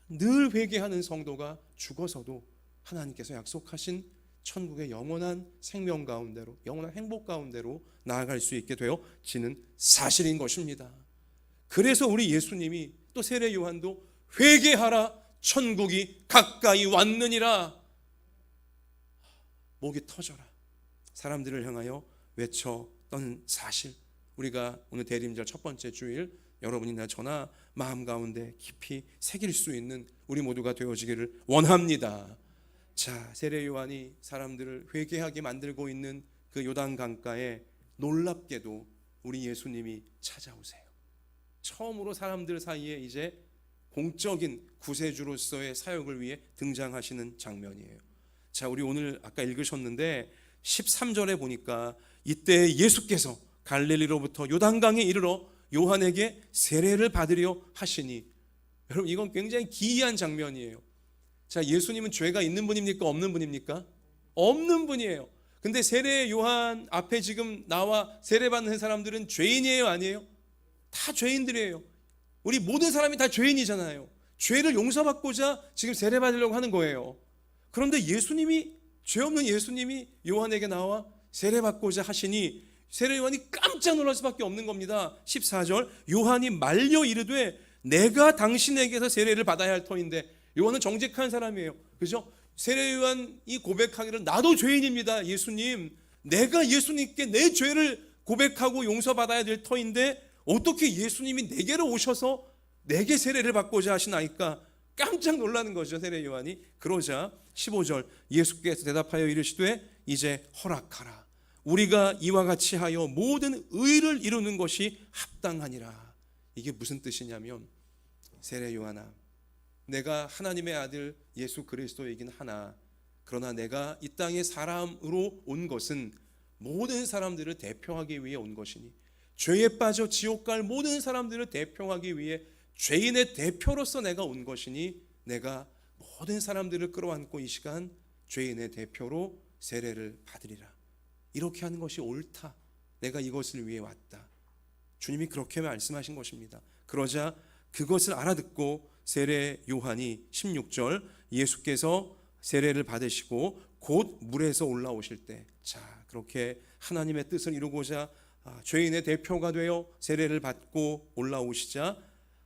늘 회개하는 성도가 죽어서도 하나님께서 약속하신 천국의 영원한 생명 가운데로, 영원한 행복 가운데로 나아갈 수 있게 되어지는 사실인 것입니다. 그래서 우리 예수님이, 또 세례 요한도 회개하라, 천국이 가까이 왔느니라, 목이 터져라 사람들을 향하여 외쳤던 사실, 우리가 오늘 대림절 첫 번째 주일 여러분이나 저나 마음 가운데 깊이 새길 수 있는 우리 모두가 되어지기를 원합니다. 자, 세례 요한이 사람들을 회개하게 만들고 있는 그 요단 강가에 놀랍게도 우리 예수님이 찾아오세요. 처음으로 사람들 사이에 이제 공적인 구세주로서의 사역을 위해 등장하시는 장면이에요. 자, 우리 오늘 아까 읽으셨는데 13절에 보니까 이때 예수께서 갈릴리로부터 요단강에 이르러 요한에게 세례를 받으려 하시니, 여러분 이건 굉장히 기이한 장면이에요. 자, 예수님은 죄가 있는 분입니까? 없는 분입니까? 없는 분이에요. 근데 세례 요한 앞에 지금 나와 세례받는 사람들은 죄인이에요, 아니에요? 다 죄인들이에요. 우리 모든 사람이 다 죄인이잖아요. 죄를 용서받고자 지금 세례받으려고 하는 거예요. 그런데 예수님이, 죄 없는 예수님이 요한에게 나와 세례받고자 하시니 세례 요한이 깜짝 놀랄 수밖에 없는 겁니다. 14절, 요한이 말려 이르되 내가 당신에게서 세례를 받아야 할 터인데, 요한은 정직한 사람이에요, 그죠? 세례 요한이 고백하기를 나도 죄인입니다, 예수님, 내가 예수님께 내 죄를 고백하고 용서받아야 될 터인데 어떻게 예수님이 내게로 오셔서 내게 세례를 받고자 하시나이까? 깜짝 놀라는 거죠, 세례 요한이. 그러자 15절, 예수께서 대답하여 이르시되 이제 허락하라, 우리가 이와 같이 하여 모든 의를 이루는 것이 합당하니라. 이게 무슨 뜻이냐면, 세례 요한아, 내가 하나님의 아들 예수 그리스도이긴 하나, 그러나 내가 이 땅에 사람으로 온 것은 모든 사람들을 대표하기 위해 온 것이니, 죄에 빠져 지옥 갈 모든 사람들을 대표하기 위해 죄인의 대표로서 내가 온 것이니, 내가 모든 사람들을 끌어안고 이 시간 죄인의 대표로 세례를 받으리라. 이렇게 하는 것이 옳다, 내가 이것을 위해 왔다. 주님이 그렇게 말씀하신 것입니다. 그러자 그것을 알아듣고 세례 요한이 16절, 예수께서 세례를 받으시고 곧 물에서 올라오실 때, 자, 그렇게 하나님의 뜻을 이루고자 죄인의 대표가 되어 세례를 받고 올라오시자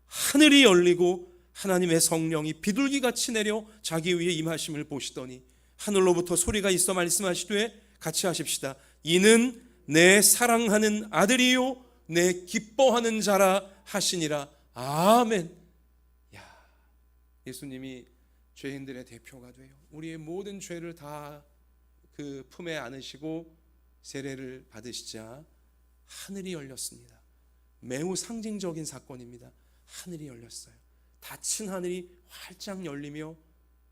하늘이 열리고 하나님의 성령이 비둘기같이 내려 자기 위에 임하심을 보시더니 하늘로부터 소리가 있어 말씀하시되, 같이 하십시다. 이는 내 사랑하는 아들이요 내 기뻐하는 자라 하시니라. 아멘. 야, 예수님이 죄인들의 대표가 돼요. 우리의 모든 죄를 다 그 품에 안으시고 세례를 받으시자 하늘이 열렸습니다. 매우 상징적인 사건입니다. 하늘이 열렸어요. 닫힌 하늘이 활짝 열리며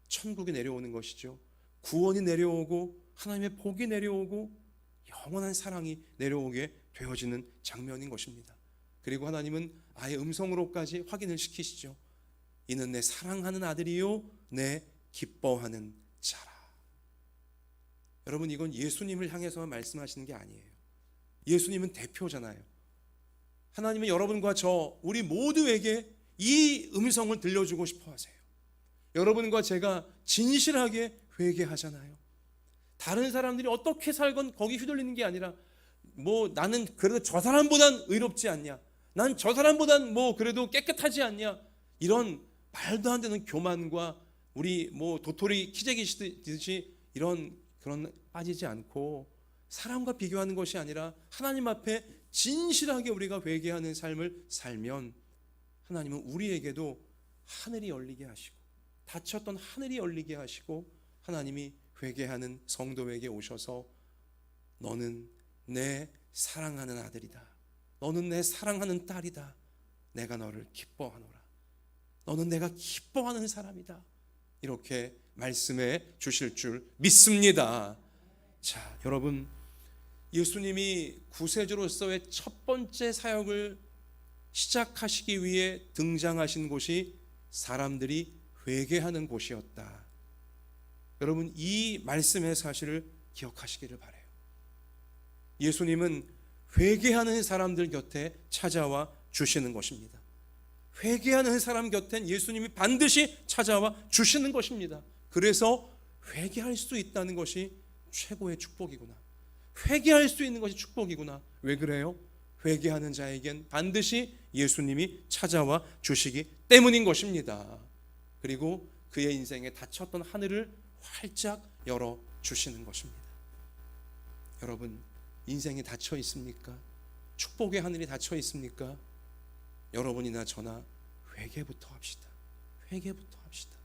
천국이 내려오는 것이죠. 구원이 내려오고 하나님의 복이 내려오고 영원한 사랑이 내려오게 되어지는 장면인 것입니다. 그리고 하나님은 아예 음성으로까지 확인을 시키시죠. 이는 내 사랑하는 아들이요 내 기뻐하는 자라. 여러분, 이건 예수님을 향해서만 말씀하시는 게 아니에요. 예수님은 대표잖아요. 하나님은 여러분과 저, 우리 모두에게 이 음성을 들려주고 싶어 하세요. 여러분과 제가 진실하게 회개하잖아요. 다른 사람들이 어떻게 살건 거기 휘둘리는 게 아니라 뭐 나는 그래도 저 사람보단 의롭지 않냐, 난 저 사람보단 뭐 그래도 깨끗하지 않냐, 이런 말도 안 되는 교만과 우리 뭐 도토리 키재기듯이 이런 그런 빠지지 않고 사람과 비교하는 것이 아니라 하나님 앞에 진실하게 우리가 회개하는 삶을 살면 하나님은 우리에게도 하늘이 열리게 하시고 닫혔던 하늘이 열리게 하시고 하나님이 회개하는 성도에게 오셔서 너는 내 사랑하는 아들이다, 너는 내 사랑하는 딸이다, 내가 너를 기뻐하노라, 너는 내가 기뻐하는 사람이다, 이렇게 말씀해 주실 줄 믿습니다. 자, 여러분, 예수님이 구세주로서의 첫 번째 사역을 시작하시기 위해 등장하신 곳이 사람들이 회개하는 곳이었다. 여러분, 이 말씀의 사실을 기억하시기를 바라요. 예수님은 회개하는 사람들 곁에 찾아와 주시는 것입니다. 회개하는 사람 곁엔 예수님이 반드시 찾아와 주시는 것입니다. 그래서 회개할 수 있다는 것이 최고의 축복이구나, 회개할 수 있는 것이 축복이구나. 왜 그래요? 회개하는 자에겐 반드시 예수님이 찾아와 주시기 때문인 것입니다. 그리고 그의 인생에 닫혔던 하늘을 활짝 열어 주시는 것입니다. 여러분, 인생이 닫혀 있습니까? 축복의 하늘이 닫혀 있습니까? 여러분이나 저나 회개부터 합시다. 회개부터 합시다.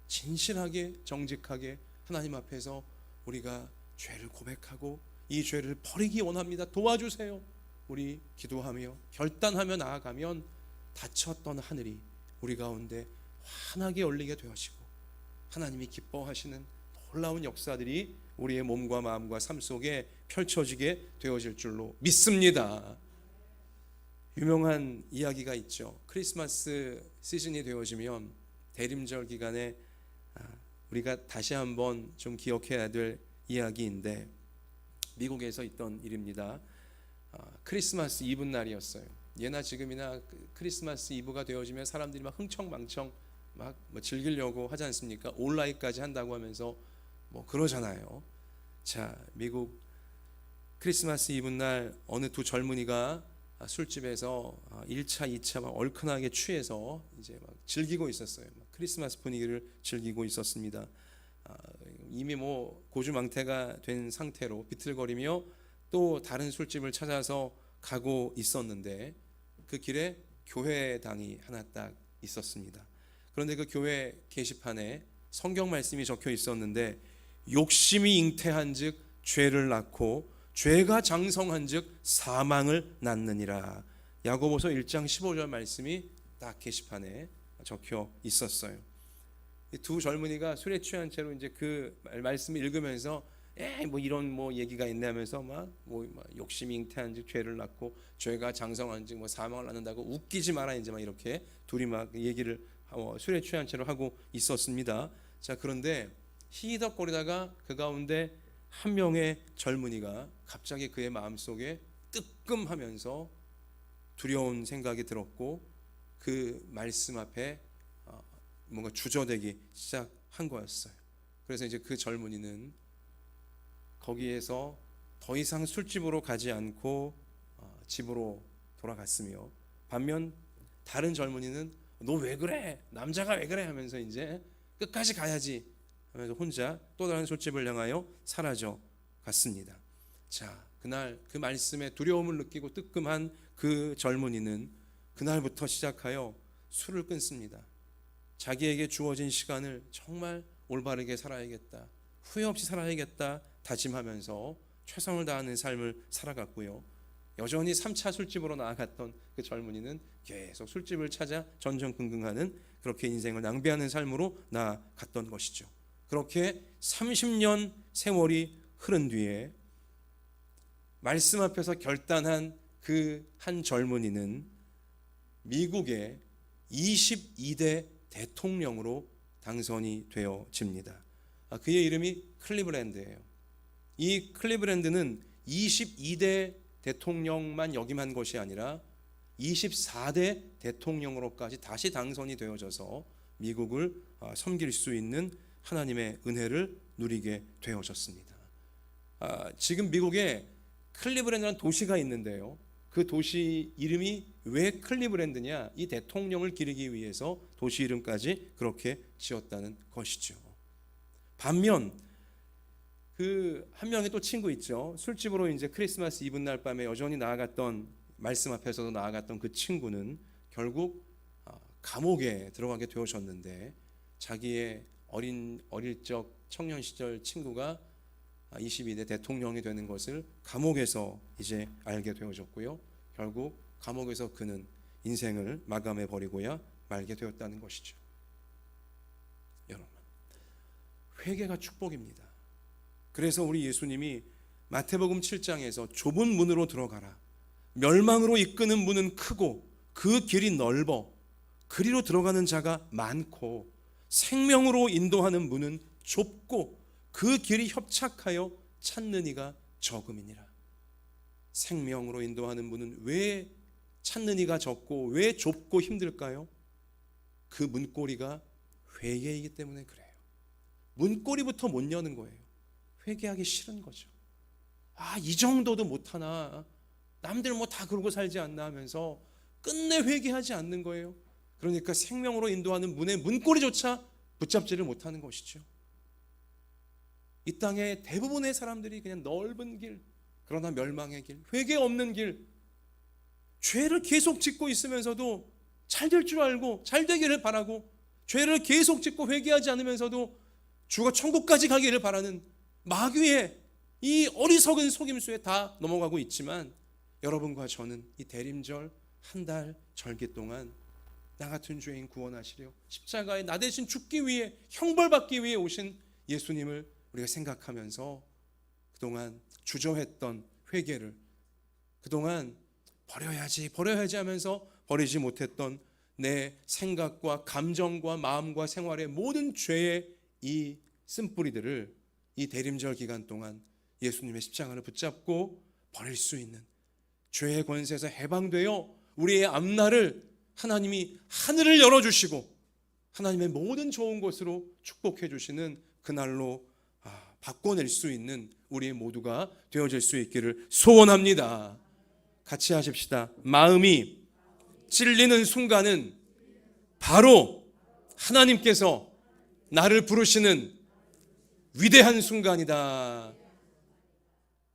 진실하게 정직하게 하나님 앞에서 우리가 죄를 고백하고 이 죄를 버리기 원합니다, 도와주세요, 우리 기도하며 결단하며 나아가면 닫혔던 하늘이 우리 가운데 환하게 열리게 되어지고 하나님이 기뻐하시는 놀라운 역사들이 우리의 몸과 마음과 삶 속에 펼쳐지게 되어질 줄로 믿습니다. 유명한 이야기가 있죠. 크리스마스 시즌이 되어지면 대림절 기간에 우리가 다시 한번 좀 기억해야 될 이야기인데, 미국에서 있던 일입니다. 크리스마스 이브 날이었어요. 예나 지금이나 크리스마스 이브가 되어지면 사람들이 막 흥청망청 막 뭐 즐기려고 하지 않습니까? 온라인까지 한다고 하면서 뭐 그러잖아요. 자, 미국 크리스마스 이브 날 어느 두 젊은이가 술집에서 1차, 2차 막 얼큰하게 취해서 이제 막 즐기고 있었어요. 막 크리스마스 분위기를 즐기고 있었습니다. 이미 뭐 고주망태가 된 상태로 비틀거리며 또 다른 술집을 찾아서 가고 있었는데 그 길에 교회당이 하나 딱 있었습니다. 그런데 그 교회 게시판에 성경 말씀이 적혀 있었는데, 욕심이 잉태한즉 죄를 낳고 죄가 장성한즉 사망을 낳느니라. 야고보서 1장 15절 말씀이 딱 게시판에 적혀 있었어요. 두 젊은이가 술에 취한 채로 이제 그 말씀을 읽으면서 뭐 이런 뭐 얘기가 있네 하면서 막 욕심이 잉태한즉 죄를 낳고 죄가 장성한즉 뭐 사망을 낳는다고 웃기지 마라 이제 막 이렇게 둘이 막 얘기를 술에 취한 채로 하고 있었습니다. 자, 그런데 히덕거리다가 그 가운데 한 명의 젊은이가 갑자기 그의 마음속에 뜨끔하면서 두려운 생각이 들었고 그 말씀 앞에 뭔가 주저되기 시작한 거였어요. 그래서 이제 그 젊은이는 거기에서 더 이상 술집으로 가지 않고 집으로 돌아갔으며, 반면 다른 젊은이는 너 왜 그래? 남자가 왜 그래? 하면서 이제 끝까지 가야지 하면서 혼자 또 다른 술집을 향하여 사라져 갔습니다. 자, 그날 그 말씀에 두려움을 느끼고 뜨끔한 그 젊은이는 그날부터 시작하여 술을 끊습니다. 자기에게 주어진 시간을 정말 올바르게 살아야겠다, 후회 없이 살아야겠다 다짐하면서 최선을 다하는 삶을 살아갔고요. 여전히 3차 술집으로 나아갔던 그 젊은이는 계속 술집을 찾아 전전긍긍하는, 그렇게 인생을 낭비하는 삶으로 나아갔던 것이죠. 그렇게 30년 세월이 흐른 뒤에 말씀 앞에서 결단한 그 한 젊은이는 미국의 22대 대통령으로 당선이 되어집니다. 그의 이름이 클리브랜드예요. 이 클리브랜드는 22대 대통령만 역임한 것이 아니라 24대 대통령으로까지 다시 당선이 되어져서 미국을 섬길 수 있는 하나님의 은혜를 누리게 되어졌습니다. 지금 미국에 클리브랜드라는 도시가 있는데요. 그 도시 이름이 왜 클리브랜드냐? 이 대통령을 기리기 위해서 도시 이름까지 그렇게 지었다는 것이죠. 반면 그 한 명의 또 친구 있죠. 술집으로 이제 크리스마스 이브날 밤에 여전히 나아갔던, 말씀 앞에서도 나아갔던 그 친구는 결국 감옥에 들어가게 되어졌는데, 자기의 어릴 적 청년 시절 친구가 22대 대통령이 되는 것을 감옥에서 이제 알게 되어졌고요. 결국 감옥에서 그는 인생을 마감해 버리고야 말게 되었다는 것이죠. 여러분, 회개가 축복입니다. 그래서 우리 예수님이 마태복음 7장에서 좁은 문으로 들어가라, 멸망으로 이끄는 문은 크고 그 길이 넓어 그리로 들어가는 자가 많고 생명으로 인도하는 문은 좁고 그 길이 협착하여 찾는 이가 적음이니라. 생명으로 인도하는 문은 왜 찾는 이가 적고 왜 좁고 힘들까요? 그 문고리가 회개이기 때문에 그래요. 문고리부터 못 여는 거예요. 회개하기 싫은 거죠. 이 정도도 못하나, 남들 뭐 다 그러고 살지 않나 하면서 끝내 회개하지 않는 거예요. 그러니까 생명으로 인도하는 문의 문고리조차 붙잡지를 못하는 것이죠. 이 땅의 대부분의 사람들이 그냥 넓은 길, 그러나 멸망의 길, 회개 없는 길, 죄를 계속 짓고 있으면서도 잘 될 줄 알고 잘 되기를 바라고, 죄를 계속 짓고 회개하지 않으면서도 주가 천국까지 가기를 바라는 마귀의 이 어리석은 속임수에 다 넘어가고 있지만, 여러분과 저는 이 대림절 한 달 절기 동안 나 같은 죄인 구원하시려 십자가에 나 대신 죽기 위해, 형벌받기 위해 오신 예수님을 우리가 생각하면서 그동안 주저했던 회개를, 그동안 버려야지 하면서 버리지 못했던 내 생각과 감정과 마음과 생활의 모든 죄의 이 쓴뿌리들을 이 대림절 기간 동안 예수님의 십자가를 붙잡고 버릴 수 있는, 죄의 권세에서 해방되어 우리의 앞날을 하나님이 하늘을 열어주시고 하나님의 모든 좋은 것으로 축복해 주시는 그날로 바꿔낼 수 있는 우리 모두가 되어질 수 있기를 소원합니다. 같이 하십시다. 마음이 찔리는 순간은 바로 하나님께서 나를 부르시는 위대한 순간이다.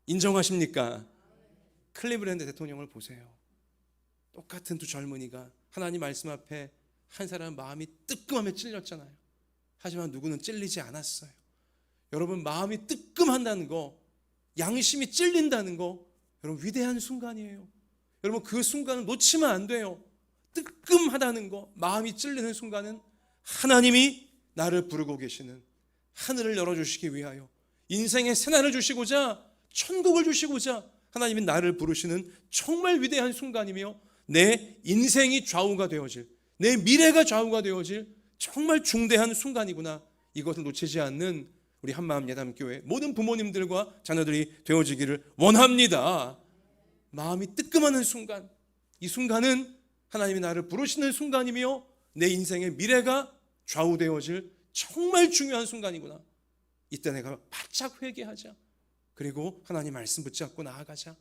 인정하십니까? 클리브랜드 대통령을 보세요. 똑같은 두 젊은이가 하나님 말씀 앞에 한 사람 마음이 뜨끔하며 찔렸잖아요. 하지만 누구는 찔리지 않았어요. 여러분, 마음이 뜨끔한다는 거, 양심이 찔린다는 거, 여러분 위대한 순간이에요. 여러분, 그 순간을 놓치면 안 돼요. 뜨끔하다는 거, 마음이 찔리는 순간은 하나님이 나를 부르고 계시는, 하늘을 열어주시기 위하여, 인생의 새날을 주시고자, 천국을 주시고자 하나님이 나를 부르시는 정말 위대한 순간이며, 내 인생이 좌우가 되어질, 내 미래가 좌우가 되어질 정말 중대한 순간이구나. 이것을 놓치지 않는 우리 한마음 예담교회 모든 부모님들과 자녀들이 되어지기를 원합니다. 마음이 뜨끔하는 순간, 이 순간은 하나님이 나를 부르시는 순간이며 내 인생의 미래가 좌우되어질 정말 중요한 순간이구나. 이때 내가 바짝 회개하자. 그리고 하나님 말씀 붙잡고 나아가자.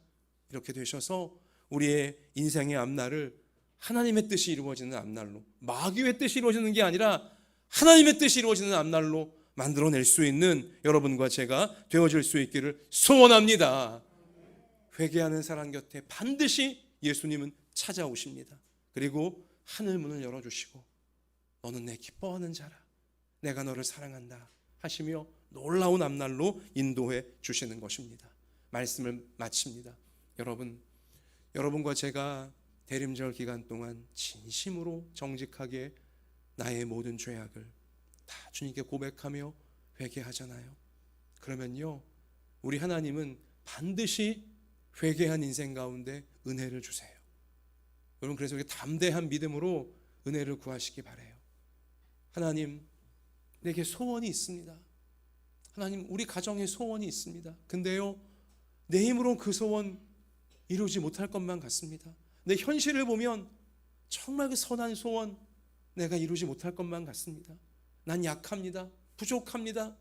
이렇게 되셔서 우리의 인생의 앞날을 하나님의 뜻이 이루어지는 앞날로, 마귀의 뜻이 이루어지는 게 아니라 하나님의 뜻이 이루어지는 앞날로 만들어낼 수 있는 여러분과 제가 되어질 수 있기를 소원합니다. 회개하는 사람 곁에 반드시 예수님은 찾아오십니다. 그리고 하늘 문을 열어주시고 너는 내 기뻐하는 자라, 내가 너를 사랑한다 하시며 놀라운 앞날로 인도해 주시는 것입니다. 말씀을 마칩니다. 여러분과 제가 대림절 기간 동안 진심으로 정직하게 나의 모든 죄악을 다 주님께 고백하며 회개하잖아요. 그러면요, 우리 하나님은 반드시 회개한 인생 가운데 은혜를 주세요. 여러분, 그래서 우리 담대한 믿음으로 은혜를 구하시기 바라요. 하나님, 내게 소원이 있습니다. 하나님, 우리 가정에 소원이 있습니다. 근데요, 내 힘으로 그 소원 이루지 못할 것만 같습니다. 내 현실을 보면 정말 그 선한 소원 내가 이루지 못할 것만 같습니다. 난 약합니다. 부족합니다.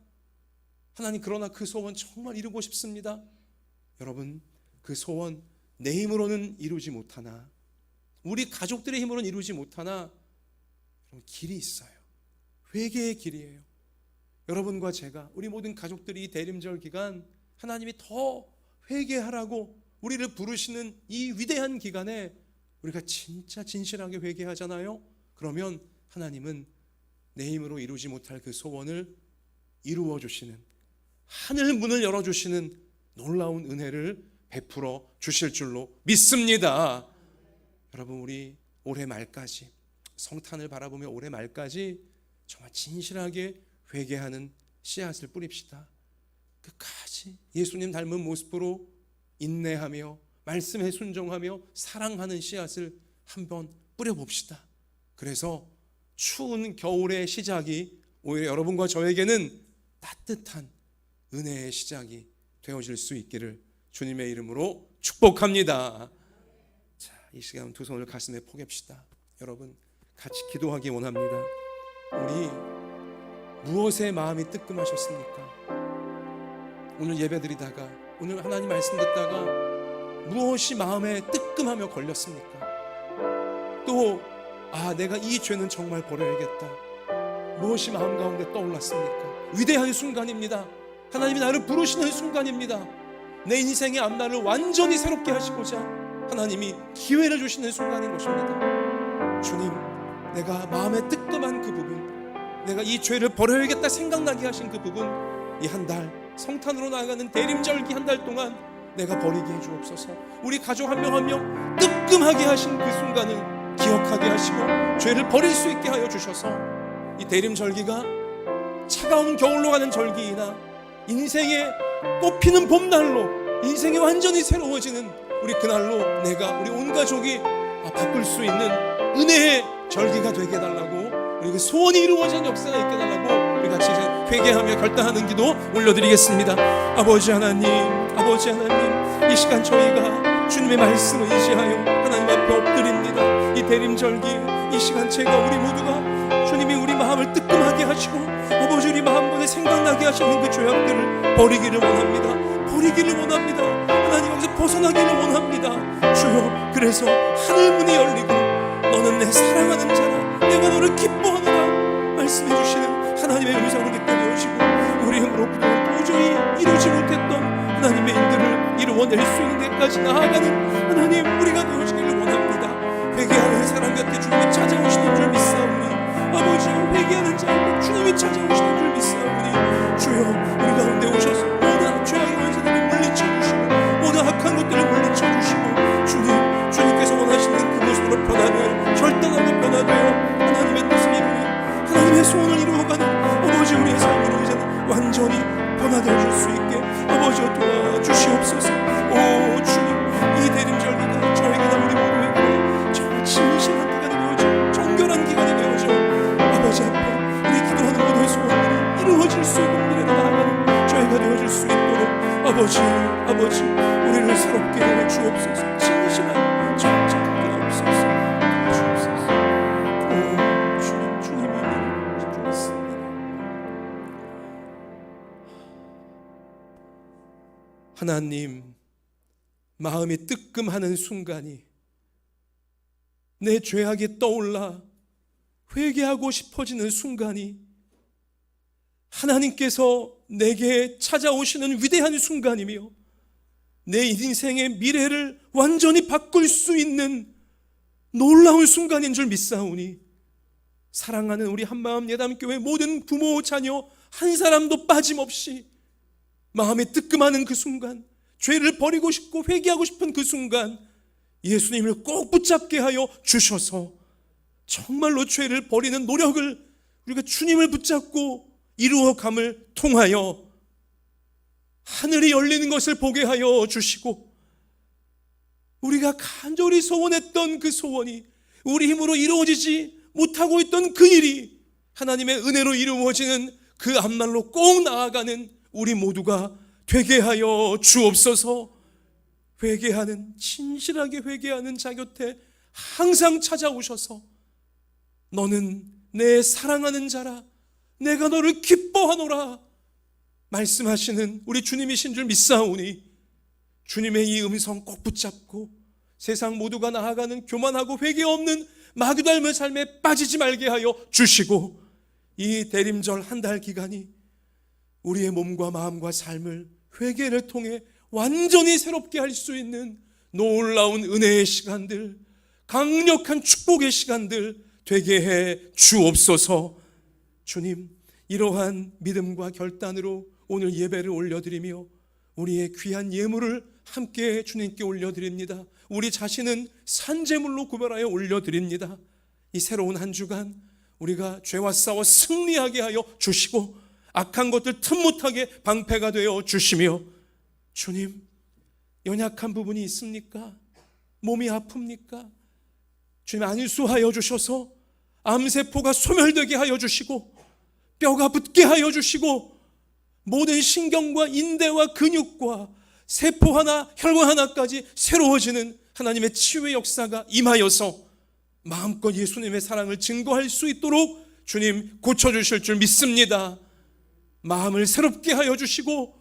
하나님, 그러나 그 소원 정말 이루고 싶습니다. 여러분, 그 소원 내 힘으로는 이루지 못하나, 우리 가족들의 힘으로는 이루지 못하나, 길이 있어요. 회개의 길이에요. 여러분과 제가, 우리 모든 가족들이 이 대림절 기간 하나님이 더 회개하라고 우리를 부르시는 이 위대한 기간에 우리가 진짜 진실하게 회개하잖아요. 그러면 하나님은 내 힘으로 이루지 못할 그 소원을 이루어 주시는, 하늘 문을 열어주시는 놀라운 은혜를 베풀어 주실 줄로 믿습니다. 여러분, 우리 올해 말까지, 성탄을 바라보며 올해 말까지 정말 진실하게 회개하는 씨앗을 뿌립시다. 끝까지 예수님 닮은 모습으로 인내하며 말씀에 순종하며 사랑하는 씨앗을 한번 뿌려봅시다. 그래서 추운 겨울의 시작이 오히려 여러분과 저에게는 따뜻한 은혜의 시작이 되어질 수 있기를 주님의 이름으로 축복합니다. 자, 이 시간 두 손을 가슴에 포갭시다. 여러분, 같이 기도하기 원합니다. 우리 무엇에 마음이 뜨끔하셨습니까? 오늘 예배드리다가, 오늘 하나님 말씀 듣다가 무엇이 마음에 뜨끔하며 걸렸습니까? 또 내가 이 죄는 정말 버려야겠다. 무엇이 마음 가운데 떠올랐습니까? 위대한 순간입니다. 하나님이 나를 부르시는 순간입니다. 내 인생의 앞날을 완전히 새롭게 하시고자 하나님이 기회를 주시는 순간인 것입니다. 주님, 내가 마음에 뜨끔한 그 부분, 내가 이 죄를 버려야겠다 생각나게 하신 그 부분, 이 한 달, 성탄으로 나아가는 대림절기 한 달 동안 내가 버리게 해주옵소서. 우리 가족 한 명 한 명 뜨끔하게 하신 그 순간을 기억하게 하시고 죄를 버릴 수 있게 하여 주셔서 이 대림절기가 차가운 겨울로 가는 절기이나 인생의 꽃피는 봄날로, 인생이 완전히 새로워지는 우리 그날로 내가, 우리 온 가족이 바꿀 수 있는 은혜의 절기가 되게 해달라고, 우리 그 소원이 이루어진 역사가 있게 해달라고 우리 같이 이제 회개하며 결단하는 기도 올려드리겠습니다. 아버지 하나님, 아버지 하나님, 이 시간 저희가 주님의 말씀을 의지하여 하나님 앞에 엎드립니다. 이 대림절기, 이 시간 제가, 우리 모두가 주님이 우리 마음을 뜨끔하게 하시고 아버지 우리 마음에 생각나게 하시는 그 죄악들을 버리기를 원합니다. 버리기를 원합니다. 하나님, 여기서 벗어나기를 원합니다. 주여, 그래서 하늘문이 열리고 너는 내 사랑하는 자라, 내가 너를 기뻐하노라 말씀해 주시는 하나님의 음성을 듣게 되어지고 우리 힘으로 그동안 도저히 이루지 못했던 하나님의 일들을 이루어낼 수 있는 데까지 나아가는 하나님, 우리가 되어지기를 원합니다. 회개하는 사람 곁에 주님이 찾아오시는 줄 믿사오니, 아버지 회개하는 자 곁에 주님이 찾아오시는 줄 믿사오니, 주여 우리 가운데 오셔서 모든 죄악의 원수들을 물리쳐주시고 모든 악한 것들을 물리쳐주시고 주님께서 원하시는 그곳으로 변화되어, 결단하고 변화되어 하나님의 뜻을 이루는, 하나님의 소원을 이루어가는 아버지 우리의 삶으로 이제는 완전히 변화되어 줄 수 있게 아버지 도와주시옵소서. 오 주님, 이 대림절기가 저에게나 우리 모두에게 정말 진실한 기간이 되어져, 정결한 기간이 되어져 아버지 앞에 우리 기도하는 모든 소원들이 이루어질 수 있는 미래로 나아가는 저희가 되어질 수 있도록 아버지 우리를 새롭게 해 주옵소서. 진실한 정직하게 하옵소서. 주옵소서. 오 주님이 기도했습니다. 하나님, 마음이 뜨끔하는 순간이, 내 죄악이 떠올라 회개하고 싶어지는 순간이, 하나님께서 내게 찾아오시는 위대한 순간이며 내 인생의 미래를 완전히 바꿀 수 있는 놀라운 순간인 줄 믿사오니, 사랑하는 우리 한마음 예담교회 모든 부모 자녀 한 사람도 빠짐없이 마음이 뜨끔하는 그 순간, 죄를 버리고 싶고 회개하고 싶은 그 순간 예수님을 꼭 붙잡게 하여 주셔서 정말로 죄를 버리는 노력을 우리가 주님을 붙잡고 이루어감을 통하여 하늘이 열리는 것을 보게 하여 주시고, 우리가 간절히 소원했던 그 소원이, 우리 힘으로 이루어지지 못하고 있던 그 일이 하나님의 은혜로 이루어지는 그 앞날로 꼭 나아가는 우리 모두가 되게 하여 주옵소서. 회개하는, 진실하게 회개하는 자 곁에 항상 찾아오셔서 너는 내 사랑하는 자라, 내가 너를 기뻐하노라 말씀하시는 우리 주님이신 줄 믿사오니 주님의 이 음성 꼭 붙잡고 세상 모두가 나아가는 교만하고 회개 없는 마귀 닮은 삶에 빠지지 말게 하여 주시고, 이 대림절 한 달 기간이 우리의 몸과 마음과 삶을 회개를 통해 완전히 새롭게 할 수 있는 놀라운 은혜의 시간들, 강력한 축복의 시간들 되게 해 주옵소서. 주님, 이러한 믿음과 결단으로 오늘 예배를 올려드리며 우리의 귀한 예물을 함께 주님께 올려드립니다. 우리 자신은 산제물로 구별하여 올려드립니다. 이 새로운 한 주간 우리가 죄와 싸워 승리하게 하여 주시고 악한 것들 틈못하게 방패가 되어 주시며, 주님, 연약한 부분이 있습니까? 몸이 아픕니까? 주님, 안수하여 주셔서 암세포가 소멸되게 하여 주시고 뼈가 붙게 하여 주시고 모든 신경과 인대와 근육과 세포 하나, 혈관 하나까지 새로워지는 하나님의 치유의 역사가 임하여서 마음껏 예수님의 사랑을 증거할 수 있도록 주님 고쳐주실 줄 믿습니다. 마음을 새롭게 하여 주시고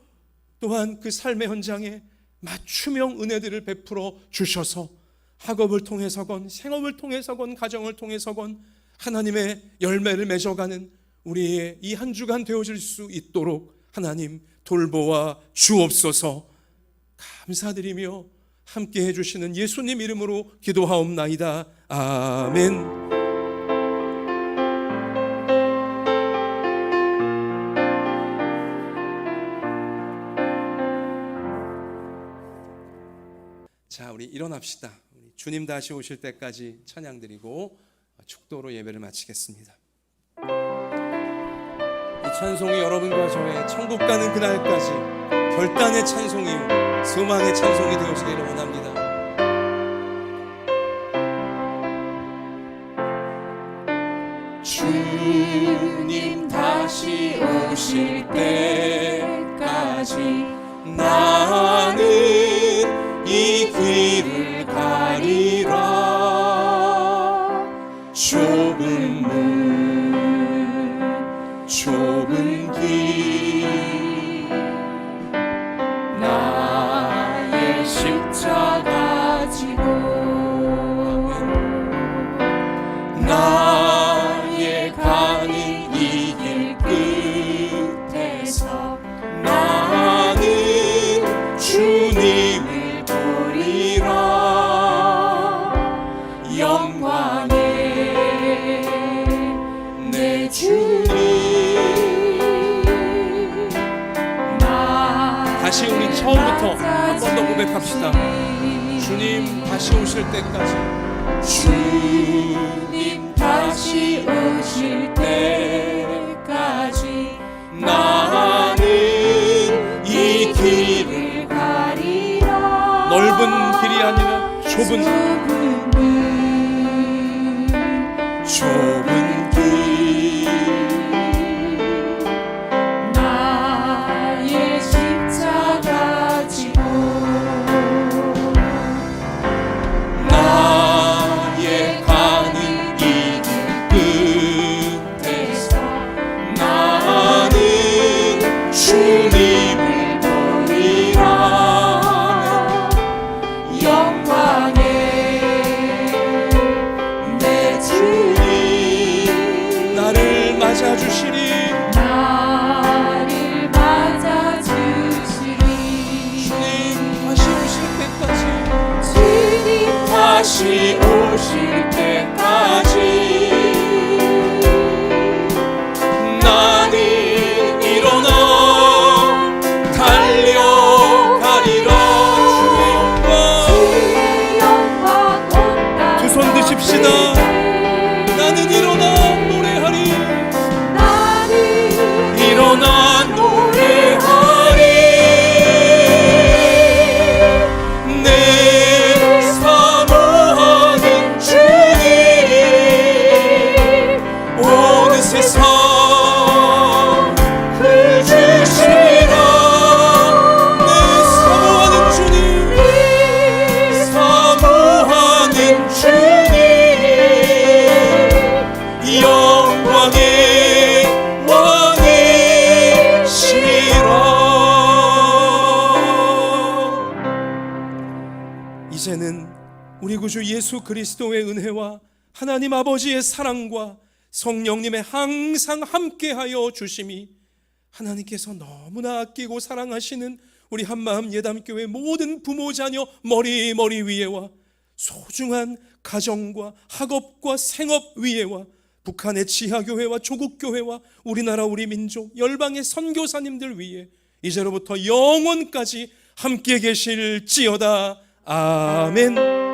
또한 그 삶의 현장에 맞춤형 은혜들을 베풀어 주셔서 학업을 통해서건 생업을 통해서건 가정을 통해서건 하나님의 열매를 맺어가는 우리의 이 한 주간 되어질 수 있도록 하나님 돌보아 주옵소서. 감사드리며 함께 해주시는 예수님 이름으로 기도하옵나이다. 아멘. 자, 우리 일어납시다. 우리 주님 다시 오실 때까지 찬양드리고 축도로 예배를 마치겠습니다. 이 찬송이 여러분과 저의 천국 가는 그날까지 결단의 찬송이요 소망의 찬송이 되어지기를 원합니다. 주님 다시 오실 때까지 나는 이 길을 가리라. 좁은 문 좁은 길 나의 십자가 지고 나의 가는 이 길 끝에서 나는 주님을 보리라. 영광의 내 주님. 다시 우리 처음부터 한 번 더 고백합시다. 주님 다시 오실 때까지 주님 다시 오실 때까지 나는 이 길을 가리라. 넓은 길이 아니라 좁은 길 나의 십자가 지고 나의 가는 이 길 끝에서 나는 주님을 보리라. 영광의 내 주님. 나를 맞아주시리. 나를 맞아주시리. 주님 다시 오실 때까지 주님 다시 오실 때까지 나는 일어나 달려가리라. 주의 영광 두 손 드십시다. 나는 일어나 노래하리. 나는 일어나 노래하리. 내 사모하는 주님 온 세상 그 주시라. 내 사모하는 주님. 사모하는 주님 영광의 왕이시라. 구주 예수 그리스도의 은혜와 하나님 아버지의 사랑과 성령님의 항상 함께하여 주심이 하나님께서 너무나 아끼고 사랑하시는 우리 한마음 예담교회 모든 부모 자녀 머리 위에와 소중한 가정과 학업과 생업 위에와 북한의 지하교회와 조국교회와 우리나라 우리 민족 열방의 선교사님들 위에 이제로부터 영원까지 함께 계실지어다. 아멘.